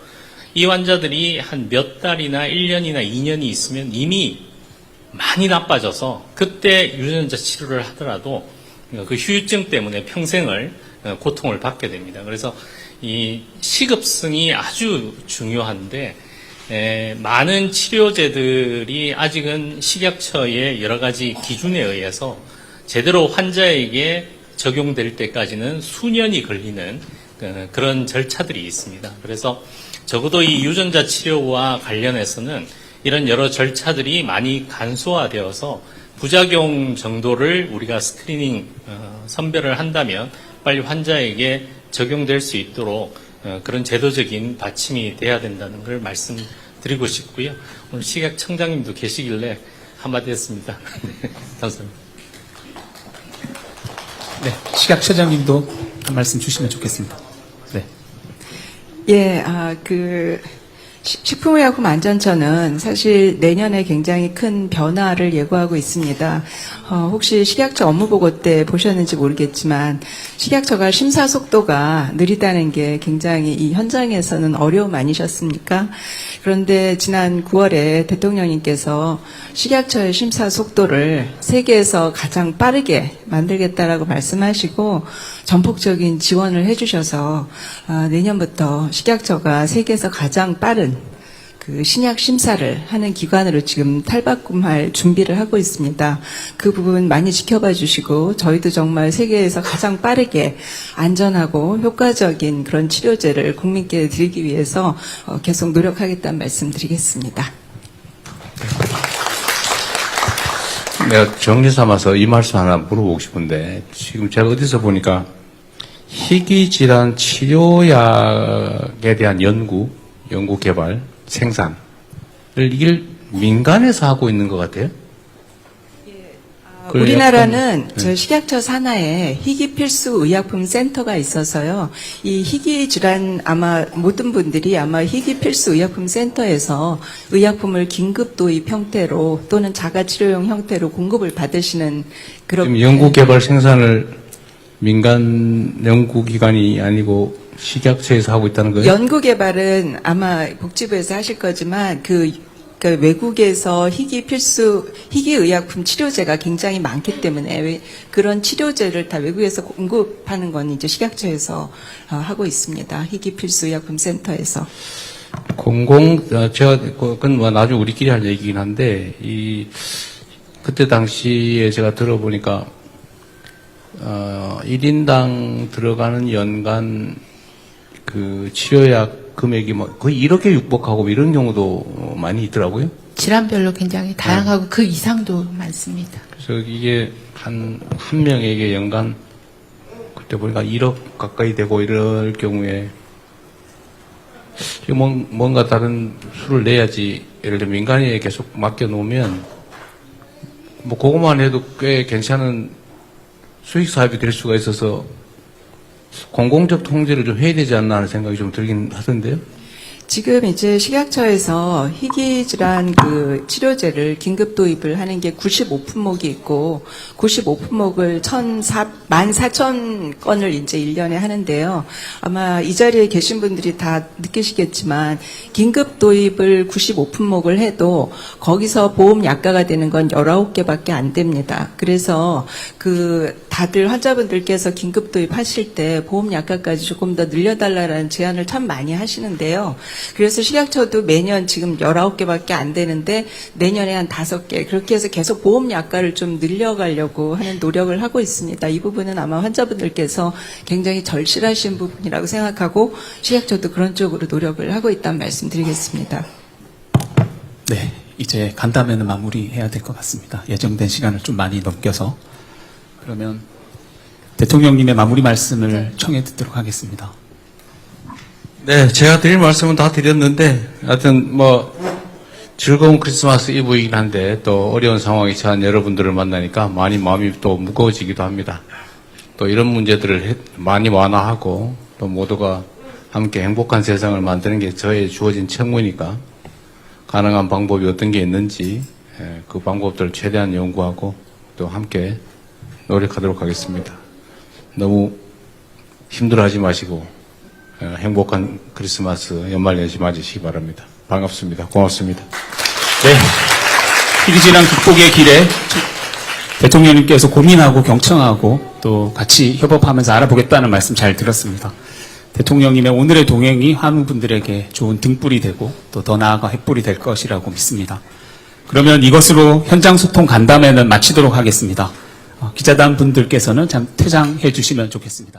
이 환자들이 한 몇 달이나 1년이나 2년이 있으면 이미 많이 나빠져서 그때 유전자 치료를 하더라도 그 후유증 때문에 평생을 고통을 받게 됩니다. 그래서 이 시급성이 아주 중요한데 많은 치료제들이 아직은 식약처의 여러 가지 기준에 의해서 제대로 환자에게 적용될 때까지는 수년이 걸리는 그런 절차들이 있습니다. 그래서 적어도 이 유전자 치료와 관련해서는 이런 여러 절차들이 많이 간소화되어서 부작용 정도를 우리가 스크리닝 선별을 한다면 빨리 환자에게 적용될 수 있도록 그런 제도적인 받침이 돼야 된다는 걸 말씀드리고 싶고요. 오늘 식약청장님도 계시길래 한마디 했습니다. 네, 감사합니다. 네, 식약처장님도 한 말씀 주시면 좋겠습니다. 네. 예, 식품의약품안전처는 사실 내년에 굉장히 큰 변화를 예고하고 있습니다. 혹시 식약처 업무보고 때 보셨는지 모르겠지만 식약처가 심사 속도가 느리다는 게 굉장히 이 현장에서는 어려움 아니셨습니까? 그런데 지난 9월에 대통령님께서 식약처의 심사 속도를 세계에서 가장 빠르게 만들겠다라고 말씀하시고 전폭적인 지원을 해주셔서 내년부터 식약처가 세계에서 가장 빠른 그 신약 심사를 하는 기관으로 지금 탈바꿈할 준비를 하고 있습니다. 그 부분 많이 지켜봐 주시고 저희도 정말 세계에서 가장 빠르게 안전하고 효과적인 그런 치료제를 국민께 드리기 위해서 계속 노력하겠다는 말씀 드리겠습니다. 내가 정리 삼아서 이 말씀 하나 물어보고 싶은데, 지금 제가 어디서 보니까 희귀질환 치료약에 대한 연구 개발, 생산을 이걸 민간에서 하고 있는 것 같아요. 그 우리나라는 약간, 저 식약처 산하에 희귀 필수 의약품 센터가 있어서요. 이 희귀 질환 아마 모든 분들이 아마 희귀 필수 의약품 센터에서 의약품을 긴급 도입 형태로 또는 자가 치료용 형태로 공급을 받으시는 그런 지금 연구개발 생산을 민간 연구기관이 아니고 식약처에서 하고 있다는 거예요? 연구 개발은 아마 복지부에서 하실 거지만 그러니까 외국에서 희귀 의약품 치료제가 굉장히 많기 때문에 그런 치료제를 다 외국에서 공급하는 건 이제 식약처에서 하고 있습니다. 희귀 필수 의약품 센터에서. 제가, 그건 뭐 나중에 우리끼리 할 얘기긴 한데, 그때 당시에 제가 들어보니까, 1인당 들어가는 연간 그 치료약 금액이 뭐 거의 1억에 육박하고 이런 경우도 많이 있더라고요. 질환별로 굉장히 다양하고 그 이상도 많습니다. 그래서 이게 한 명에게 연간 그때 보니까 1억 가까이 되고 이럴 경우에 뭔가 다른 수를 내야지. 예를 들면 민간에 계속 맡겨놓으면 뭐 그것만 해도 꽤 괜찮은 수익 사업이 될 수가 있어서 공공적 통제를 좀 해야 되지 않나 하는 생각이 좀 들긴 하던데요. 지금 이제 식약처에서 희귀 질환 그 치료제를 긴급 도입을 하는 게 95품목이 있고 95품목을 14,000건을 이제 1년에 하는데요. 아마 이 자리에 계신 분들이 다 느끼시겠지만 긴급 도입을 95품목을 해도 거기서 보험 약가가 되는 건 19개밖에 안 됩니다. 그래서 다들 환자분들께서 긴급 도입하실 때 보험 약가까지 조금 더 늘려달라는 제안을 참 많이 하시는데요. 그래서 식약처도 매년 지금 19개밖에 안 되는데 내년에 한 5개 그렇게 해서 계속 보험 약가를 좀 늘려가려고 하는 노력을 하고 있습니다. 이 부분은 아마 환자분들께서 굉장히 절실하신 부분이라고 생각하고 식약처도 그런 쪽으로 노력을 하고 있다는 말씀 드리겠습니다. 네, 이제 간담회는 마무리해야 될 것 같습니다. 예정된 시간을 좀 많이 넘겨서. 그러면 대통령님의 마무리 말씀을 청해 듣도록 하겠습니다. 네, 제가 드릴 말씀은 다 드렸는데, 하여튼 뭐 즐거운 크리스마스 이브이긴 한데 또 어려운 상황에 처한 여러분들을 만나니까 많이 마음이 또 무거워지기도 합니다. 또 이런 문제들을 많이 완화하고 또 모두가 함께 행복한 세상을 만드는 게 저의 주어진 책무니까 가능한 방법이 어떤 게 있는지 그 방법들을 최대한 연구하고 또 함께 노력하도록 하겠습니다. 너무 힘들어하지 마시고 행복한 크리스마스 연말연시 맞으시기 바랍니다. 반갑습니다. 고맙습니다. 네, 희귀질환 극복의 길에 대통령님께서 고민하고 경청하고 또 같이 협업하면서 알아보겠다는 말씀 잘 들었습니다. 대통령님의 오늘의 동행이 환우분들에게 좋은 등불이 되고 또 더 나아가 횃불이 될 것이라고 믿습니다. 그러면 이것으로 현장 소통 간담회는 마치도록 하겠습니다. 기자단 분들께서는 퇴장해 주시면 좋겠습니다.